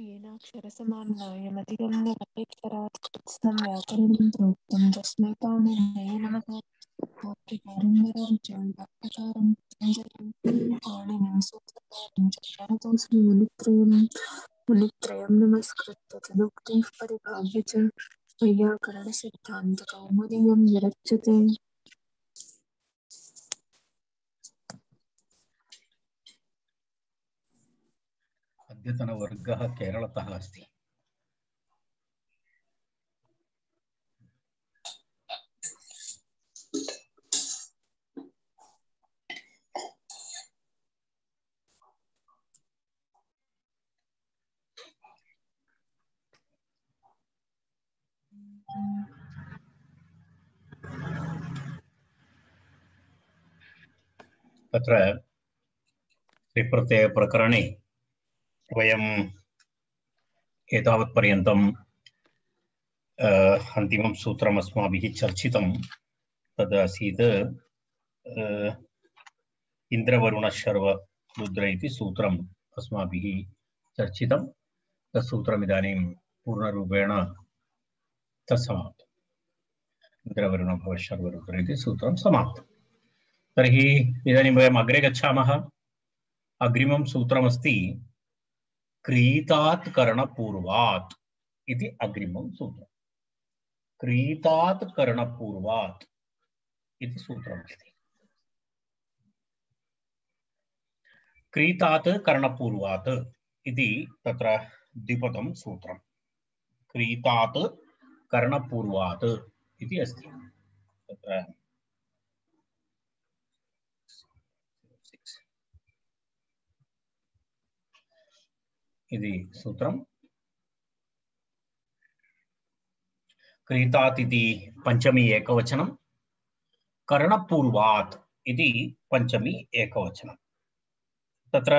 येनाक्षरसमाम्नायमतिगम्यमपेक्षरात् कृत्स्नं व्याकरणं प्रोक्तं तस्मै पाणिनये नमः। भाष्यकारं भक्तकारं पतञ्जलिं पाणिनिं सूत्रकारं च प्रणतोऽस्मि मुनित्रयं नमस्कृत्य तदुक्तिः परिभाव्य च वैयाकरणसिद्धान्तकौमुदीयं विरच्यते। अद्यतनवर्गः केरलतः अस्ति। तत्र त्रिप्रत्ययप्रकरणे वयम् एतावत्पर्यन्तम् अन्तिमं सूत्रम् अस्माभिः चर्चितं तदासीत् इन्द्रवरुणशर्वरुद्र इति सूत्रम् अस्माभिः चर्चितं। तत् सूत्रम् इदानीं पूर्णरूपेण तत्समाप्तम्। इन्द्रवरुणभवशर्वरुद्र इति सूत्रं समाप्तम्। तर्हि इदानीं वयम् अग्रे गच्छामः। अग्रिमं सूत्रमस्ति क्रीतात् करणपूर्वात् इति अग्रिमं सूत्रम्। क्रीतात् करणपूर्वात् इति सूत्रमस्ति। क्रीतात् करणपूर्वात् इति तत्र द्विपदं सूत्रम्। क्रीतात् करणपूर्वात् इति अस्ति। तत्र इति सूत्रम्। क्रीतात् इति पंचमी एकवचनं, करणपूर्वात् इति पंचमी एकवचनं। तत्र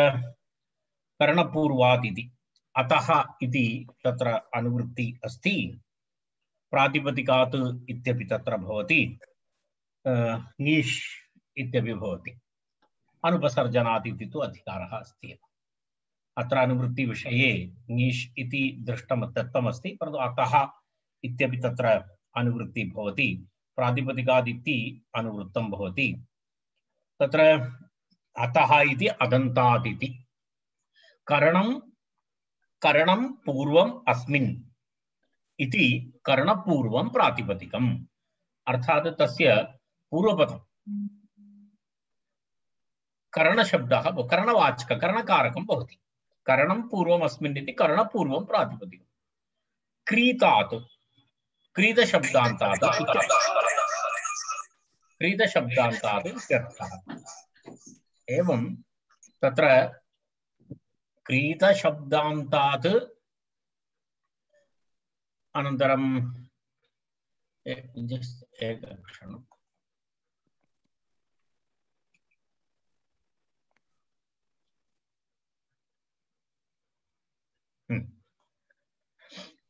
करणपूर्वात् इति अतः इति तत्र अनुवृत्ति अस्ति। प्रातिपदिकात् इत्यपि तत्र भवति, नीष् इत्यपि भवति। अनुपसर्जनात् इति तु अधिकारः अस्ति। अत्र अनुवृत्ति विषये नीष् इति दत्तमस्ति, परन्तु अतः इत्यपि तत्र अनुवृत्ति भवति। प्रातिपदिकात् इति अनुवृत्तं भवति। तत्र अतः इति अदन्तात् इति करणं पूर्वम् अस्मिन् इति करणपूर्वं प्रातिपदिकम्, अर्थात् तस्य पूर्वपदं करणशब्दः करणवाचक करणकारकं भवति। करणं पूर्वम् अस्मिन् इति करणपूर्वं प्रातिपदिकम्। क्रीतात् क्रीतशब्दान्तात् इत्यर्थः। एवं तत्र क्रीतशब्दान्तात् अनन्तरं एकक्षणं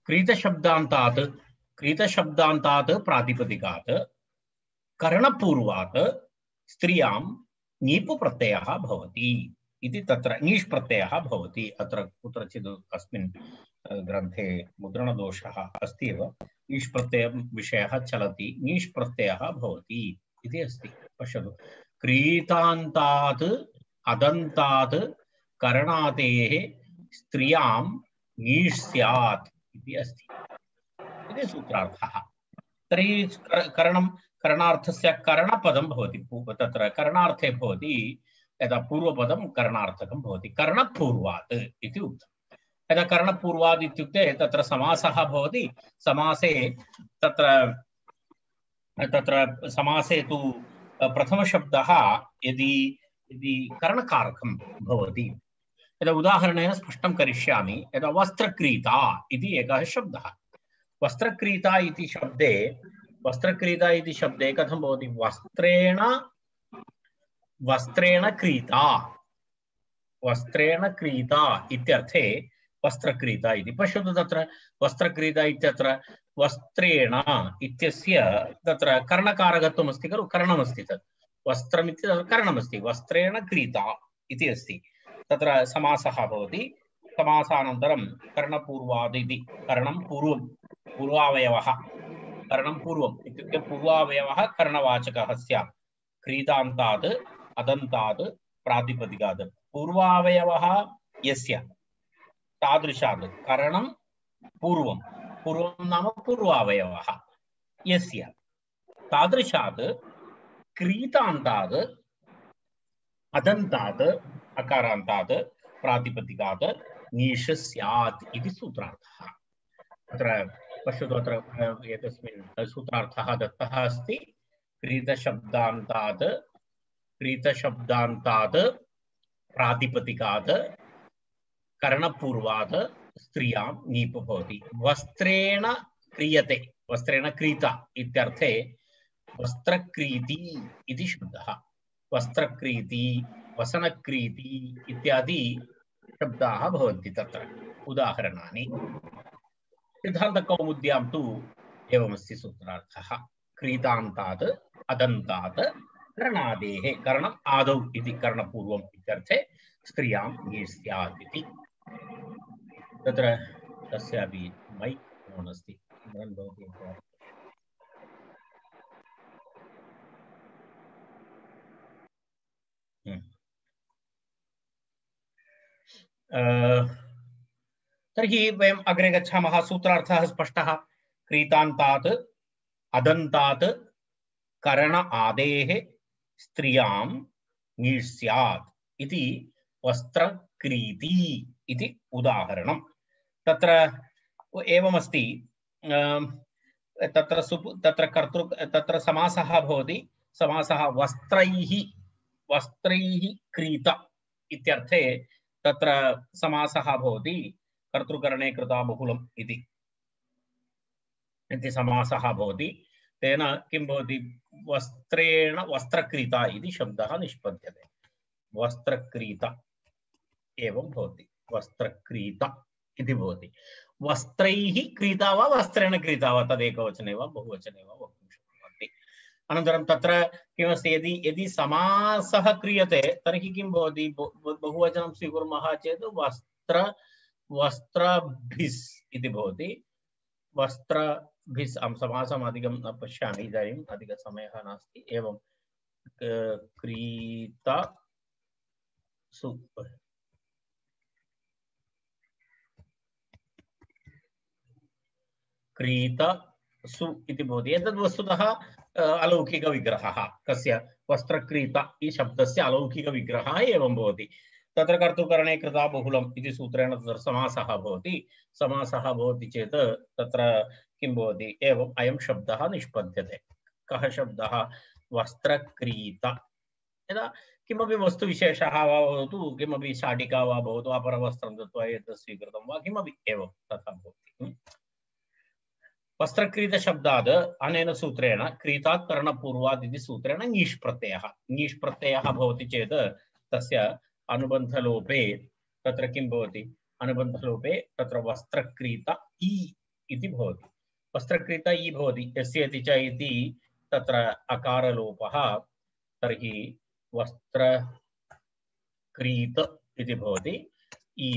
क्रीतशब्दान्तात् प्रातिपदिकात् करणपूर्वात् स्त्रियां नीपु प्रत्ययः भवति इति तत्र नीष् प्रत्ययः भवति। अत्र कुत्रचित् अस्मिन् ग्रन्थे मुद्रणदोषः अस्ति एव। नीष् प्रत्ययं विषयः चलति, नीष् प्रत्ययः भवति इति अस्ति। पश्यतु, क्रीतान्तात् अदन्तात् करणातेः स्त्रियां नीष् स्यात् इति अस्ति इति सूत्रार्थः। तर्हि करणार्थस्य करणपदं भवति। तत्र करणार्थे भवति यदा पूर्वपदं करणार्थकं भवति। करणपूर्वात् इति उक्तम्। यदा करणपूर्वात् इत्युक्ते तत्र समासः भवति। समासे तत्र समासे तु प्रथमशब्दः यदि करणकारकं भवति, यदा उदाहरणेन स्पष्टं करिष्यामि। यदा वस्त्रक्रीता इति एकः शब्दः, वस्त्रक्रीता इति शब्दे कथं भवति? वस्त्रेण क्रीता इत्यर्थे वस्त्रक्रीता इति। पश्यतु, तत्र वस्त्रक्रीता इत्यत्र वस्त्रेण इत्यस्य तत्र कर्णकारकत्वम् अस्ति खलु, करणमस्ति। तत् वस्त्रमिति करणमस्ति। वस्त्रेण क्रीता इति अस्ति। तत्र समासः भवति। समासानन्तरं कर्णपूर्वादिति करणं पूर्वं पूर्वावयवः करणं पूर्वम् इत्युक्ते पूर्वावयवः करणवाचकः स्यात् क्रीतान्तात् अदन्तात् प्रातिपदिकात् पूर्वावयवः यस्य तादृशात् करणं पूर्वं पूर्वं नाम पूर्वावयवः यस्य तादृशात् क्रीतान्तात् अदन्तात् अकारान्तात् प्रातिपदिकात् ङीष् स्यात् इति सूत्रार्थः। अत्र पश्यतु, अत्र एतस्मिन् सूत्रार्थः दत्तः अस्ति। क्रीतशब्दान्तात् प्रातिपदिकात् करणपूर्वात् स्त्रियां ङीप् भवति। वस्त्रेण क्रियते, वस्त्रेण क्रीता इत्यर्थे वस्त्रक्रीति इति शब्दः। वस्त्रक्रीति, वसनक्रीति इत्यादि शब्दाः भवन्ति तत्र उदाहरणानि। सिद्धान्तकौमुद्यां तु एवमस्ति सूत्रार्थः। क्रीतान्तात् अदन्तात् करणादेः, करणम् आदौ इति करणपूर्वम् इत्यर्थे स्त्रियां ङीष् स्यात् इति। तत्र तस्यापि मैक् ओन् अस्ति। तर्हि वयम् अग्रे गच्छामः। सूत्रार्थः स्पष्टः। क्रीतान्तात् अदन्तात् करण आदेः स्त्रियां ङीष् स्यात् इति वस्त्रक्रीति इति उदाहरणं। तत्र एवमस्ति, तत्र समासः भवति। समासः वस्त्रैः क्रीत इत्यर्थे तत्र समासः भवति कर्तृकरणे कृता बहुलम् इति समासः भवति। तेन किं भवति, वस्त्रेण वस्त्रक्रीता इति शब्दः निष्पद्यते। वस्त्रक्रीता एवं भवति, वस्त्रक्रीता इति भवति। वस्त्रैः क्रीता वा वस्त्रेण क्रीता वा तदेकवचने वा बहुवचने वा वक्तुं शक्नुवन्ति। अनन्तरं तत्र किमस्ति, यदि समासः क्रियते तर्हि किं भवति, बहुवचनं स्वीकुर्मः चेत् वस्त्रभिस् इति भवति। वस्त्रभिस् अहं समासम् अधिकं न पश्यामि, इदानीम् अधिकसमयः नास्ति। एवं क्रीता सु क्रीतसु इति भवति। एतद् वस्तुतः अलौकिकविग्रहः। कस्य? वस्त्रक्रीता इति शब्दस्य अलौकिकविग्रहः एवं भवति। तत्र कर्तृकरणे कृता बहुलम् इति सूत्रेण तत्र समासः भवति। समासः भवति चेत् तत्र किं भवति, एवम् अयं शब्दः निष्पद्यते। कः शब्दः? वस्त्रक्रीता। यदा किमपि वस्तुविशेषः वा भवतु, किमपि शाटिका वा भवतु, अपरवस्त्रं दत्वा एतत् स्वीकृतं वा किमपि एवं तथा भवति। वस्त्रक्रीत शब्दात् अनेन सूत्रेण क्रीतात् करणपूर्वात् इति सूत्रेण ङीष् प्रत्ययः। ङीष् प्रत्ययः भवति चेत् तस्य अनुबन्धलोपे तत्र किं भवति, अनुबन्धलोपे तत्र वस्त्रक्रीता इति भवति। वस्त्रक्रीता भवति। यस्य इति च इति तत्र अकारलोपः, तर्हि वस्त्रक्रीत इति भवति,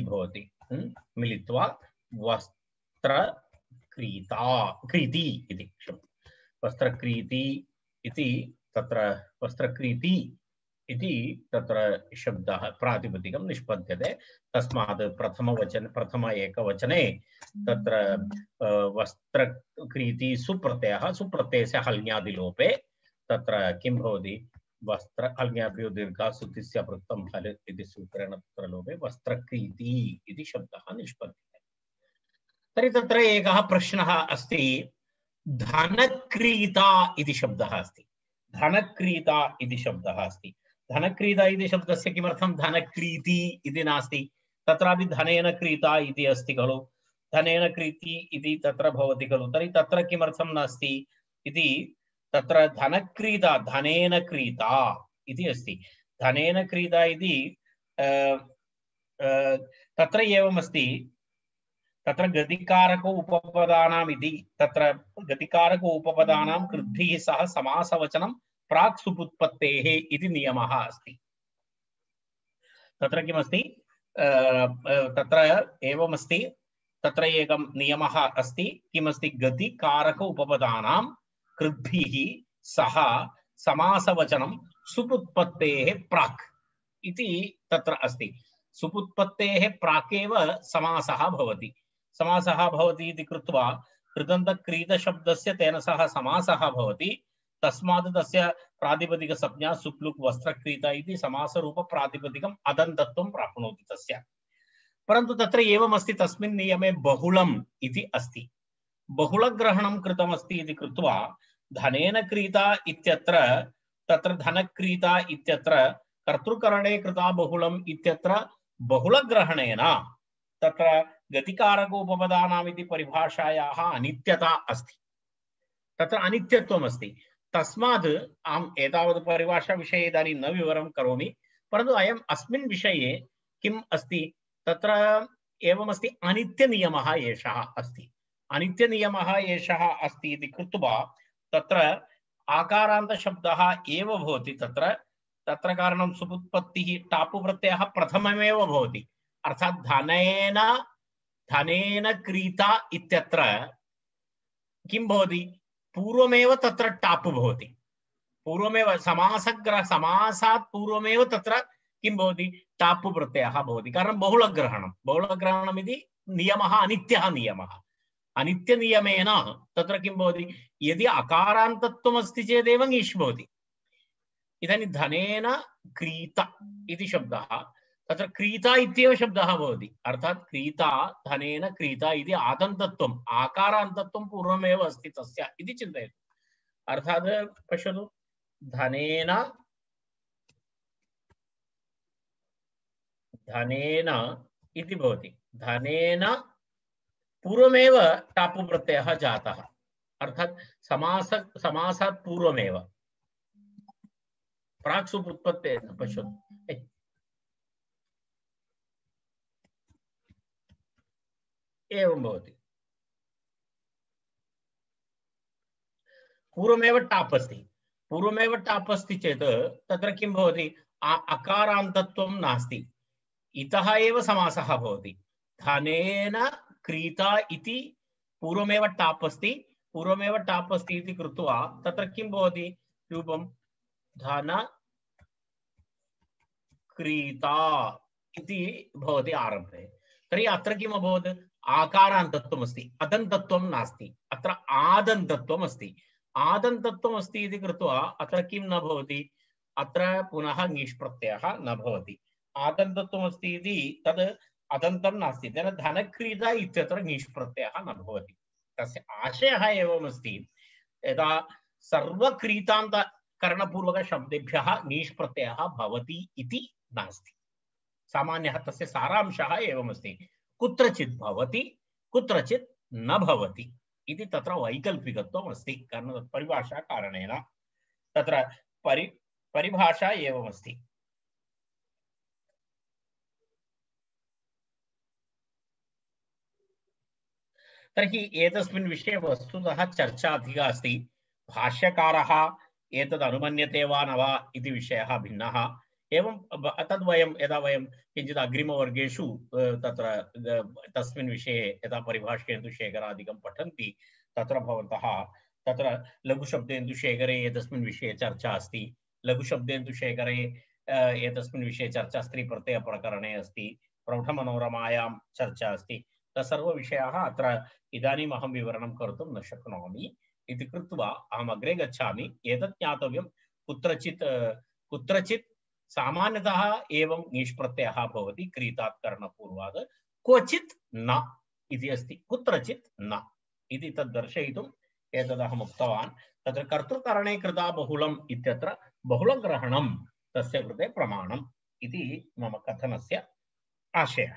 भवति मिलित्वा क्रीति इति। वस्त्रक्रीति इति तत्र वस्त्रक्रीति इति तत्र शब्दः प्रातिपदिकं निष्पद्यते। तस्मात् प्रथम एकवचने तत्र वस्त्रक्रीति सुप्रत्ययः, सुप्रत्ययस्य हल्ङ्यादिलोपे तत्र किं भवति, वस्त्र हल्ङ्याभ्यो दीर्घा सुतिस्य पृक्तं हल् इति सूत्रेण तत्र लोपे वस्त्रक्रीति इति शब्दः निष्पद्यते। तर्हि तत्र एकः प्रश्नः अस्ति। धनक्रीता इति शब्दः अस्ति। धनक्रीता इति शब्दः अस्ति। धनक्रीता इति शब्दस्य किमर्थं धनक्रीति इति नास्ति? तत्रापि धनेन क्रीता इति अस्ति खलु। धनेन क्रीति इति तत्र भवति खलु। तर्हि तत्र किमर्थं नास्ति इति, तत्र धनक्रीता धनेन क्रीता इति अस्ति। धनेन क्रीता इति तत्र एवमस्ति। तत्र गतिकारक उपपदानाम् इति, तत्र गतिकारक उपपदानां कृद्भिः सह समासवचनं प्राक् सुपुत्पत्तेः इति नियमः अस्ति। तत्र किमस्ति, तत्र एवमस्ति, तत्र एकं नियमः अस्ति, किमस्ति, गतिकारक उपपदानां कृद्भिः सह समासवचनं सुपुत्पत्तेः प्राक् इति तत्र अस्ति। सुपुत्पत्तेः प्राक् एव समासः भवति। समासः भवति इति कृत्वा कृदन्तक्रीतशब्दस्य तेन सह समासः भवति। तस्मात् तस्य प्रातिपदिकसंज्ञा सुप्लुक् वस्त्रक्रीता इति समासरूपप्रातिपदिकम् अदन्तत्वं प्राप्नोति तस्य। परन्तु तत्र एवमस्ति, तस्मिन् नियमे बहुलम् इति अस्ति। बहुलग्रहणं कृतमस्ति इति कृत्वा धनेन क्रीता इत्यत्र, तत्र धनक्रीता इत्यत्र कर्तृकरणे कृता बहुलम् इत्यत्र बहुलग्रहणेन तत्र गतिकारकोपपदानाम् इति परिभाषायाः अनित्यता अस्ति। तत्र अनित्यत्वम् अस्ति। तस्मात् अहम् एतावत् परिभाषाविषये इदानीं न विवरणं करोमि, परन्तु अयम् अस्मिन् विषये किम् अस्ति, तत्र एवमस्ति, अनित्यनियमः एषः अस्ति। अनित्यनियमः एषः अस्ति इति कृत्वा तत्र आकारान्तशब्दः एव भवति। तत्र कारणं सुपुत्पत्तिः टापु प्रत्ययः प्रथममेव भवति, अर्थात् धनेन क्रीता इत्यत्र किं भवति, पूर्वमेव तत्र टापु भवति। पूर्वमेव समासात् पूर्वमेव तत्र किं भवति, टापु प्रत्ययः भवति। कारणं बहुलग्रहणम् इति नियमः अनित्यः नियमः। अनित्यनियमेन तत्र किं भवति, यदि अकारान्तत्वम् अस्ति चेदेव ङीष् भवति। इदानीं धनेन क्रीता इति शब्दः, तत्र क्रीता इत्येव शब्दः भवति, अर्थात् क्रीता धनेन क्रीता इति आदन्तत्वम् आकारान्तत्वं पूर्वमेव अस्ति तस्य इति चिन्तयतु। अर्थात् पश्यतु, धनेन इति भवति, धनेन पूर्वमेव टापु प्रत्ययः जातः, अर्थात् समासात् पूर्वमेव प्राक् सुपुत्पत्तेः। पश्यतु, एवं भवति, पूर्वमेव टाप् अस्ति चेत् तत्र किं भवति, अकारान्तत्वं नास्ति, इतः एव समासः भवति। धनेन क्रीता इति पूर्वमेव टाप् अस्ति इति कृत्वा तत्र किं भवति, रूपं धन क्रीता इति भवति आरम्भे। तर्हि अत्र किम् अभवत्, आकारान्तत्वम् अस्ति, अदन्तत्वं नास्ति, अत्र आदन्तत्वम् अस्ति। आदन्तत्वम् अस्ति इति कृत्वा अत्र किं न भवति, अत्र पुनः ङीष् प्रत्ययः न भवति। आदन्तत्वम् अस्ति इति तद् अदन्तं नास्ति, तेन धनक्रीता इत्यत्र ङीष् प्रत्ययः न भवति। तस्य आशयः एवमस्ति, यदा सर्वक्रीतान्तकरणपूर्वकशब्देभ्यः ङीष् प्रत्ययः भवति इति नास्ति। सामान्यः तस्य सारांशः एवमस्ति, कुत्रचित् भवति कुत्रचित् न भवति इति तत्र वैकल्पिकत्वम् अस्ति। कारण परिभाषा कारणेन तत्र परिभाषा एवमस्ति। तर्हि एतस्मिन् विषये वस्तुतः चर्चा अधिका अस्ति। भाष्यकारः एतद् अनुमन्यते वा न वा इति विषयः भिन्नः। एवं तद्वयं यदा वयं किञ्चित् अग्रिमवर्गेषु तत्र तस्मिन् विषये यदा परिभाष्येन्दुशेखरादिकं पठन्ति तत्र भवन्तः तत्र लघुशब्देन्दुशेखरे एतस्मिन् विषये चर्चा अस्ति। लघुशब्देन्दुशेखरे एतस्मिन् विषये चर्चा स्त्रीप्रत्ययप्रकरणे अस्ति। प्रौढमनोरमायां चर्चा अस्ति। तत्सर्वविषयाः अत्र इदानीम् अहं विवरणं कर्तुं न शक्नोमि इति कृत्वा अहम् अग्रे गच्छामि। एतत् ज्ञातव्यं, कुत्रचित् सामान्यतः एवं ङीष् प्रत्ययः भवति क्रीतात् करणपूर्वात्, क्वचित् न इति अस्ति, कुत्रचित् न इति तद् दर्शयितुम् एतदहम् उक्तवान्। तत्र कर्तृकरणे कृता बहुलम् इत्यत्र बहुलग्रहणं तस्य कृते प्रमाणम् इति मम कथनस्य आशयः।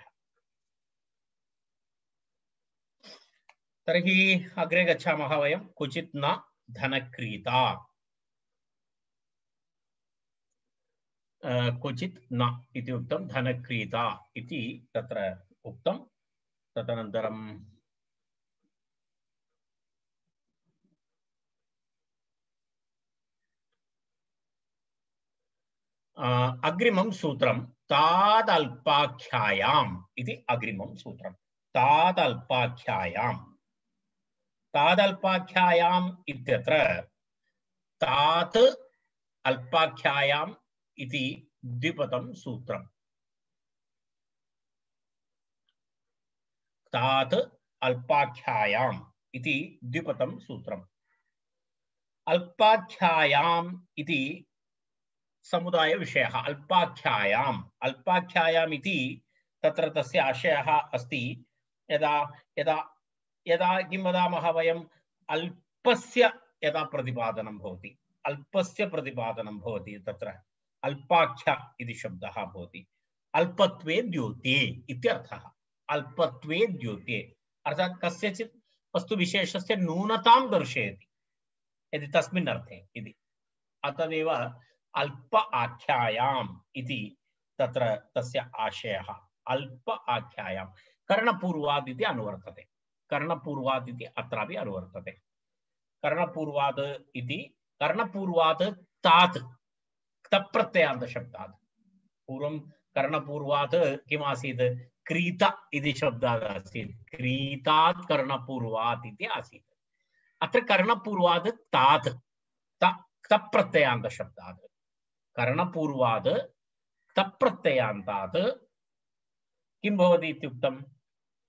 तर्हि अग्रे गच्छामः वयं। क्वचित् न धनक्रीता, क्वचित् न इति उक्तं, धनक्रीता इति तत्र उक्तं। तदनन्तरं अग्रिमं सूत्रं तादल्पाख्यायाम् इति अग्रिमं सूत्रं तादल्पाख्यायाम् तादल्पाख्यायाम् इत्यत्र तात् अल्पाख्यायाम् इति द्विपदं सूत्रम् तात् अल्पाख्यायाम् इति द्विपदं सूत्रम् अल्पाख्यायाम् इति समुदाय विषयः अल्पाख्यायाम् अल्पाख्यायाम् इति तत्र तस्य आशयः अस्ति यदा यदा यदा किं वदामः वयम् अल्पस्य यदा प्रतिपादनं भवति अल्पस्य प्रतिपादनं भवति तत्र अल्पाख्य इति शब्दः भवति अल्पत्वे द्योत्ये इत्यर्थः अल्पत्वे द्योत्ये अर्थात् कस्यचित् वस्तुविशेषस्य न्यूनतां दर्शयति यदि तस्मिन् अर्थे इति अतदेव अल्प आख्यायाम् इति तत्र तस्य आशयः अल्प आख्यायां कर्णपूर्वाद् इति अनुवर्तते कर्णपूर्वाद् इति अत्रापि अनुवर्तते कर्णपूर्वाद् इति कर्णपूर्वाद् तात् तप्रत्ययान्त शब्दात् पूर्वं कर्णपूर्वात् किम् आसीत् क्रीत इति शब्दः आसीत् क्रीतात् कर्णपूर्वात् इति आसीत् अत्र कर्णपूर्वाद् तात् तप्रत्ययान्त शब्दात् कर्णपूर्वाद् तप्रत्ययान्तात् किं भवति इत्युक्तम्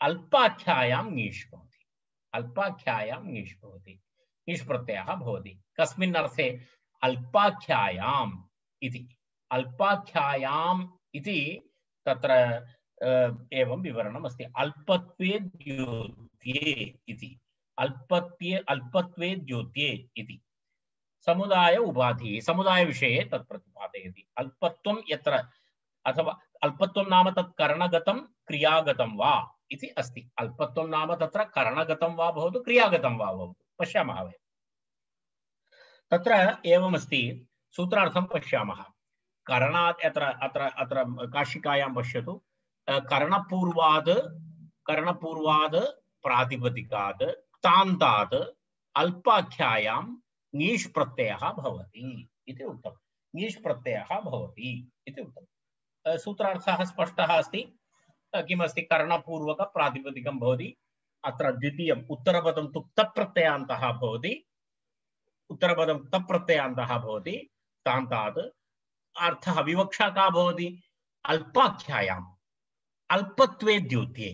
अल्पाख्यायां ङीष् भवति अल्पाख्यायां ङीष् भवति ङीष् प्रत्ययः भवति कस्मिन् अर्थे अल्पाख्यायाम् इति अल्पाख्यायाम् इति तत्र एवं विवरणम् अस्ति अल्पत्वे द्योत्ये इति अल्पत्वे द्योत्ये इति समुदाय उपाधि समुदाय विषये तत् प्रतिपादयति अल्पत्वं यत्र अथवा अल्पत्वं नाम तत् करणगतं क्रियागतं वा इति अस्ति अल्पत्वं नाम तत्र करणगतं वा भवतु क्रियागतं वा भवतु पश्यामः वयं तत्र एवमस्ति सूत्रार्थं पश्यामः करणात् अत्र अत्र अत्र काशिकायां पश्यतु कर्णपूर्वाद् प्रातिपदिकात् क्तान्तात् अल्पाख्यायां ङीष् प्रत्ययः भवति इति उक्तं ङीष् प्रत्ययः भवति इति उक्तं सूत्रार्थः स्पष्टः अस्ति किमस्ति कर्णपूर्वक प्रातिपदिकं भवति अत्र द्वितीयम् उत्तरपदं तु तप्रत्ययान्तः भवति उत्तरपदं तप्रत्ययान्तः भवति तान्तात् अर्थः विवक्षा का भवति अल्पाख्यायाम् अल्पत्वे द्योत्ये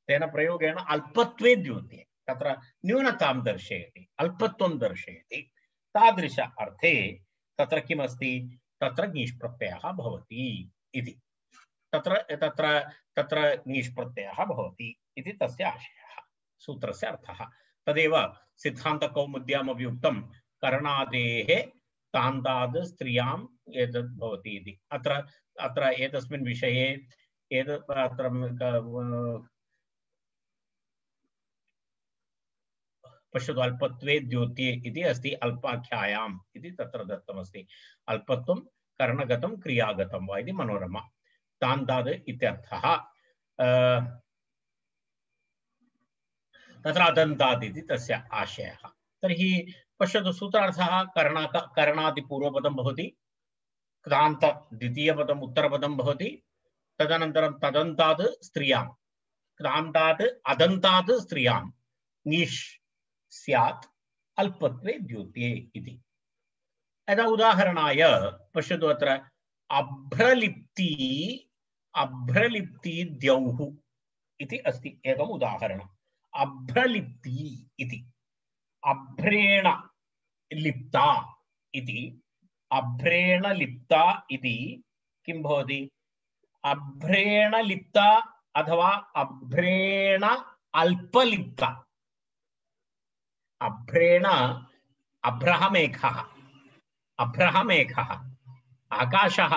तेन प्रयोगेण अल्पत्वे द्योत्ये तत्र न्यूनतां दर्शयति अल्पत्वं दर्शयति तादृश अर्थे तत्र किमस्ति तत्र ङीष् प्रत्ययः भवति इति तत्र तत्र तत्र ङीष् प्रत्ययः भवति इति तस्य आशयः सूत्रस्य अर्थः तदेव सिद्धान्तकौमुद्यामपि उक्तं करणादेः तान्ताद् स्त्रियां एतद् भवति इति अत्र अत्र एतस्मिन् विषये एतत् अत्र पश्यतु अल्पत्वे द्योत्ये इति अस्ति अल्पाख्यायाम् इति तत्र दत्तमस्ति अल्पत्वं कर्णगतं क्रियागतं वा इति मनोरमा तान्ताद् इत्यर्थः तत्र अदन्ताद् इति तस्य आशयः तर्हि पश्यतु सूत्रार्थः करणादिपूर्वपदं भवति क्तान्त द्वितीयपदम् उत्तरपदं भवति तदनन्तरं तदन्ताद् स्त्रियां क्तान्तात् अदन्ताद् स्त्रियां ङीष् स्यात् अल्पत्वे द्योत्ये इति यदा उदाहरणाय पश्यतु अत्र अभ्रलिप्ति द्यौः इति अस्ति एकम् उदाहरणम् अभ्रलिप्ति इति अभ्रेण लिप्ता इति अभ्रेण लिप्ता इति किं भवति अभ्रेण लिप्ता अथवा अभ्रेण अल्पलिप्ता अभ्रेण अभ्रहमेघः आकाशः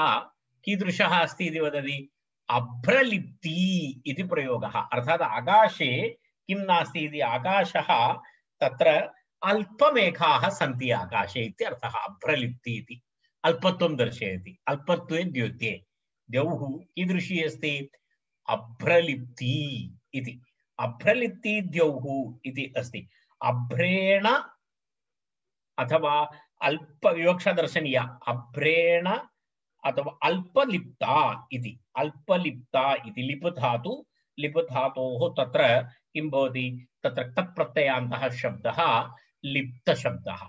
कीदृशः अस्ति इति वदति अभ्रलिप्ति इति प्रयोगः अर्थात् आकाशे किं नास्ति इति आकाशः तत्र अल्पमेघाः सन्ति आकाशे इत्यर्थः अभ्रलिप्ति इति अल्पत्वं दर्शयति अल्पत्वे द्योत्ये द्यौः कीदृशी अस्ति अभ्रलिप्ति इति अभ्रलिप्ति द्यौः इति अस्ति अभ्रेण अथवा अल्प विवक्षा दर्शनीया अभ्रेण अथवा अल्पलिप्ता इति लिप् धातु लिप् धातोः तत्र किं भवति तत्र क्तप् प्रत्ययान्तः शब्दः लिप्तशब्दः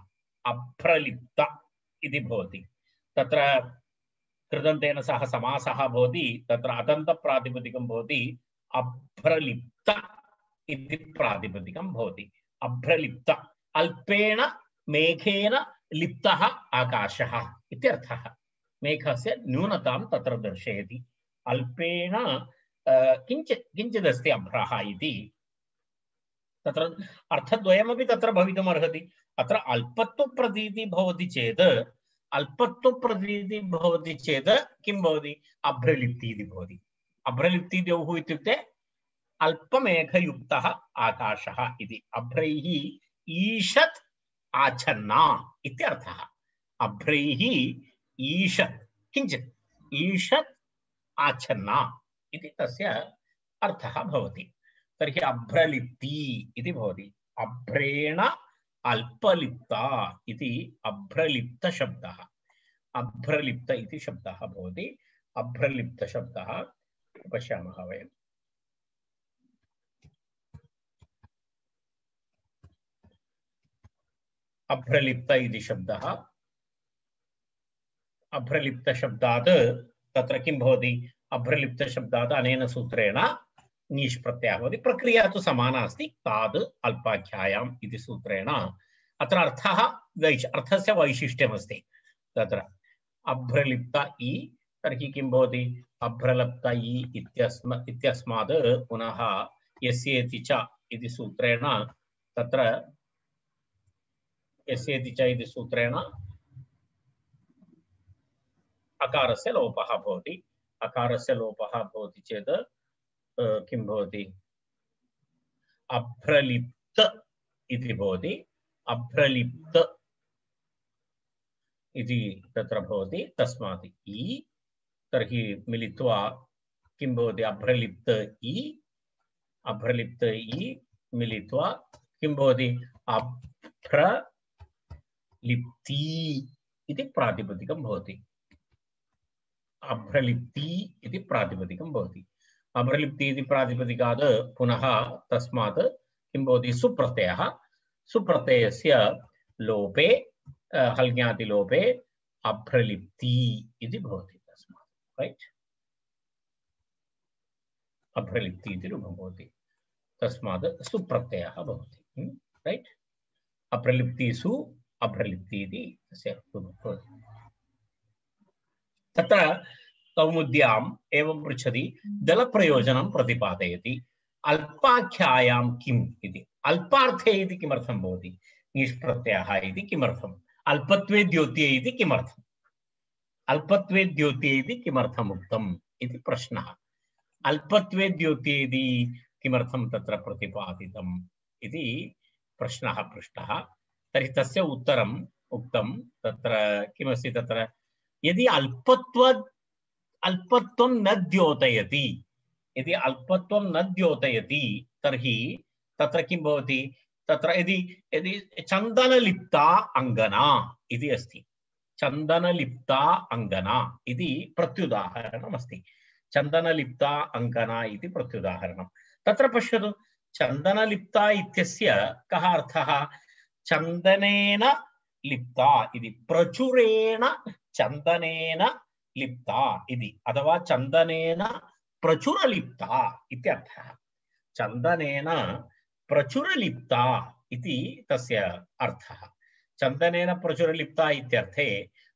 अभ्रलिप्त इति भवति तत्र कृदन्तेन सह समासः भवति तत्र अदन्तप्रातिपदिकं भवति अभ्रलिप्त इति प्रातिपदिकं भवति अभ्रलिप्त अल्पेन मेघेन लिप्तः आकाशः इत्यर्थः मेघस्य न्यूनतां तत्र दर्शयति अल्पेन किञ्चिदस्ति अभ्रः इति तत्र अर्थद्वयमपि तत्र भवितुम् अर्हति अत्र अल्पत्वप्रतीतिः भवति चेत् किं भवति अभ्रलिप्ति इति भवति अभ्रलिप्ति द्यौः इत्युक्ते अल्पमेघयुक्तः आकाशः इति अभ्रैः ईषत् आच्छन्ना इत्यर्थः अभ्रैः ईषत् किञ्चित् ईषत् आच्छन्ना इति तस्य अर्थः भवति तर्हि अभ्रलिप्ति इति भवति अभ्रेण अल्पलिप्ता इति अभ्रलिप्तशब्दः अभ्रलिप्त इति शब्दः भवति अभ्रलिप्तशब्दः पश्यामः वयम् अभ्रलिप्त इति शब्दः अभ्रलिप्तशब्दात् तत्र किं भवति अभ्रलिप्तशब्दात् अनेन सूत्रेण नीष् प्रत्ययः भवति प्रक्रिया तु समाना अस्ति ताद् अल्पाख्यायाम् इति सूत्रेण अत्र अर्थस्य वैशिष्ट्यमस्ति तत्र अभ्रलिप्त इ तर्हि किं भवति अभ्रलिप्त इ इत्यस्मात् पुनः यस्येति च इति सूत्रेण तत्र यस्येति च इति सूत्रेण अकारस्य लोपः भवति अकारस्य लोपः भवति चेत् किं भवति अभ्रलिप्त इति भवति अभ्रलिप्त इति तत्र भवति तस्मात् इ तर्हि मिलित्वा किं भवति अभ्रलिप्त इ मिलित्वा किं भवति अभ्रलिप्ति इति प्रातिपदिकं भवति अभ्रलिप्ति इति प्रातिपदिकं भवति अभ्रलिप्ति इति प्रातिपदिकात् पुनः तस्मात् किं भवति सुप्रत्ययः सुप्रत्ययस्य लोपे हल्ज्ञातिलोपे अभ्रलिप्ति इति भवति तस्मात् राइट अभ्रलिप्ति इति रूपं भवति तस्मात् सुप्रत्ययः भवति राइट अप्रलिप्तिसु अभ्रलिप्ति इति तस्य रूपं भवति तत्र कौमुद्याम् एवं पृच्छति दलप्रयोजनं प्रतिपादयति अल्पाख्यायां किम् इति अल्पार्थे इति किमर्थं भवति निष्प्रत्ययः इति किमर्थम् अल्पत्वे द्योत्ये इति किमर्थम् अल्पत्वे द्योत्ये इति किमर्थम् उक्तम् इति प्रश्नः अल्पत्वे द्योत्ये इति किमर्थं तत्र प्रतिपादितम् इति प्रश्नः पृष्टः तर्हि तस्य उत्तरम् उक्तं तत्र किमस्ति तत्र यदि अल्पत्वं न द्योतयति यदि अल्पत्वं न द्योतयति तर्हि तत्र किं भवति तत्र यदि चन्दनलिप्ता अङ्गना इति अस्ति चन्दनलिप्ता अङ्गना इति प्रत्युदाहरणमस्ति चन्दनलिप्ता अङ्गना इति प्रत्युदाहरणं तत्र पश्यतु चन्दनलिप्ता इत्यस्य कः अर्थः चन्दनेन लिप्ता इति प्रचुरेण चन्दनेन लिप्ता इति अथवा चन्दनेन प्रचुरलिप्ता इत्यर्थः चन्दनेन प्रचुरलिप्ता इति तस्य अर्थः चन्दनेन प्रचुरलिप्ता इत्यर्थे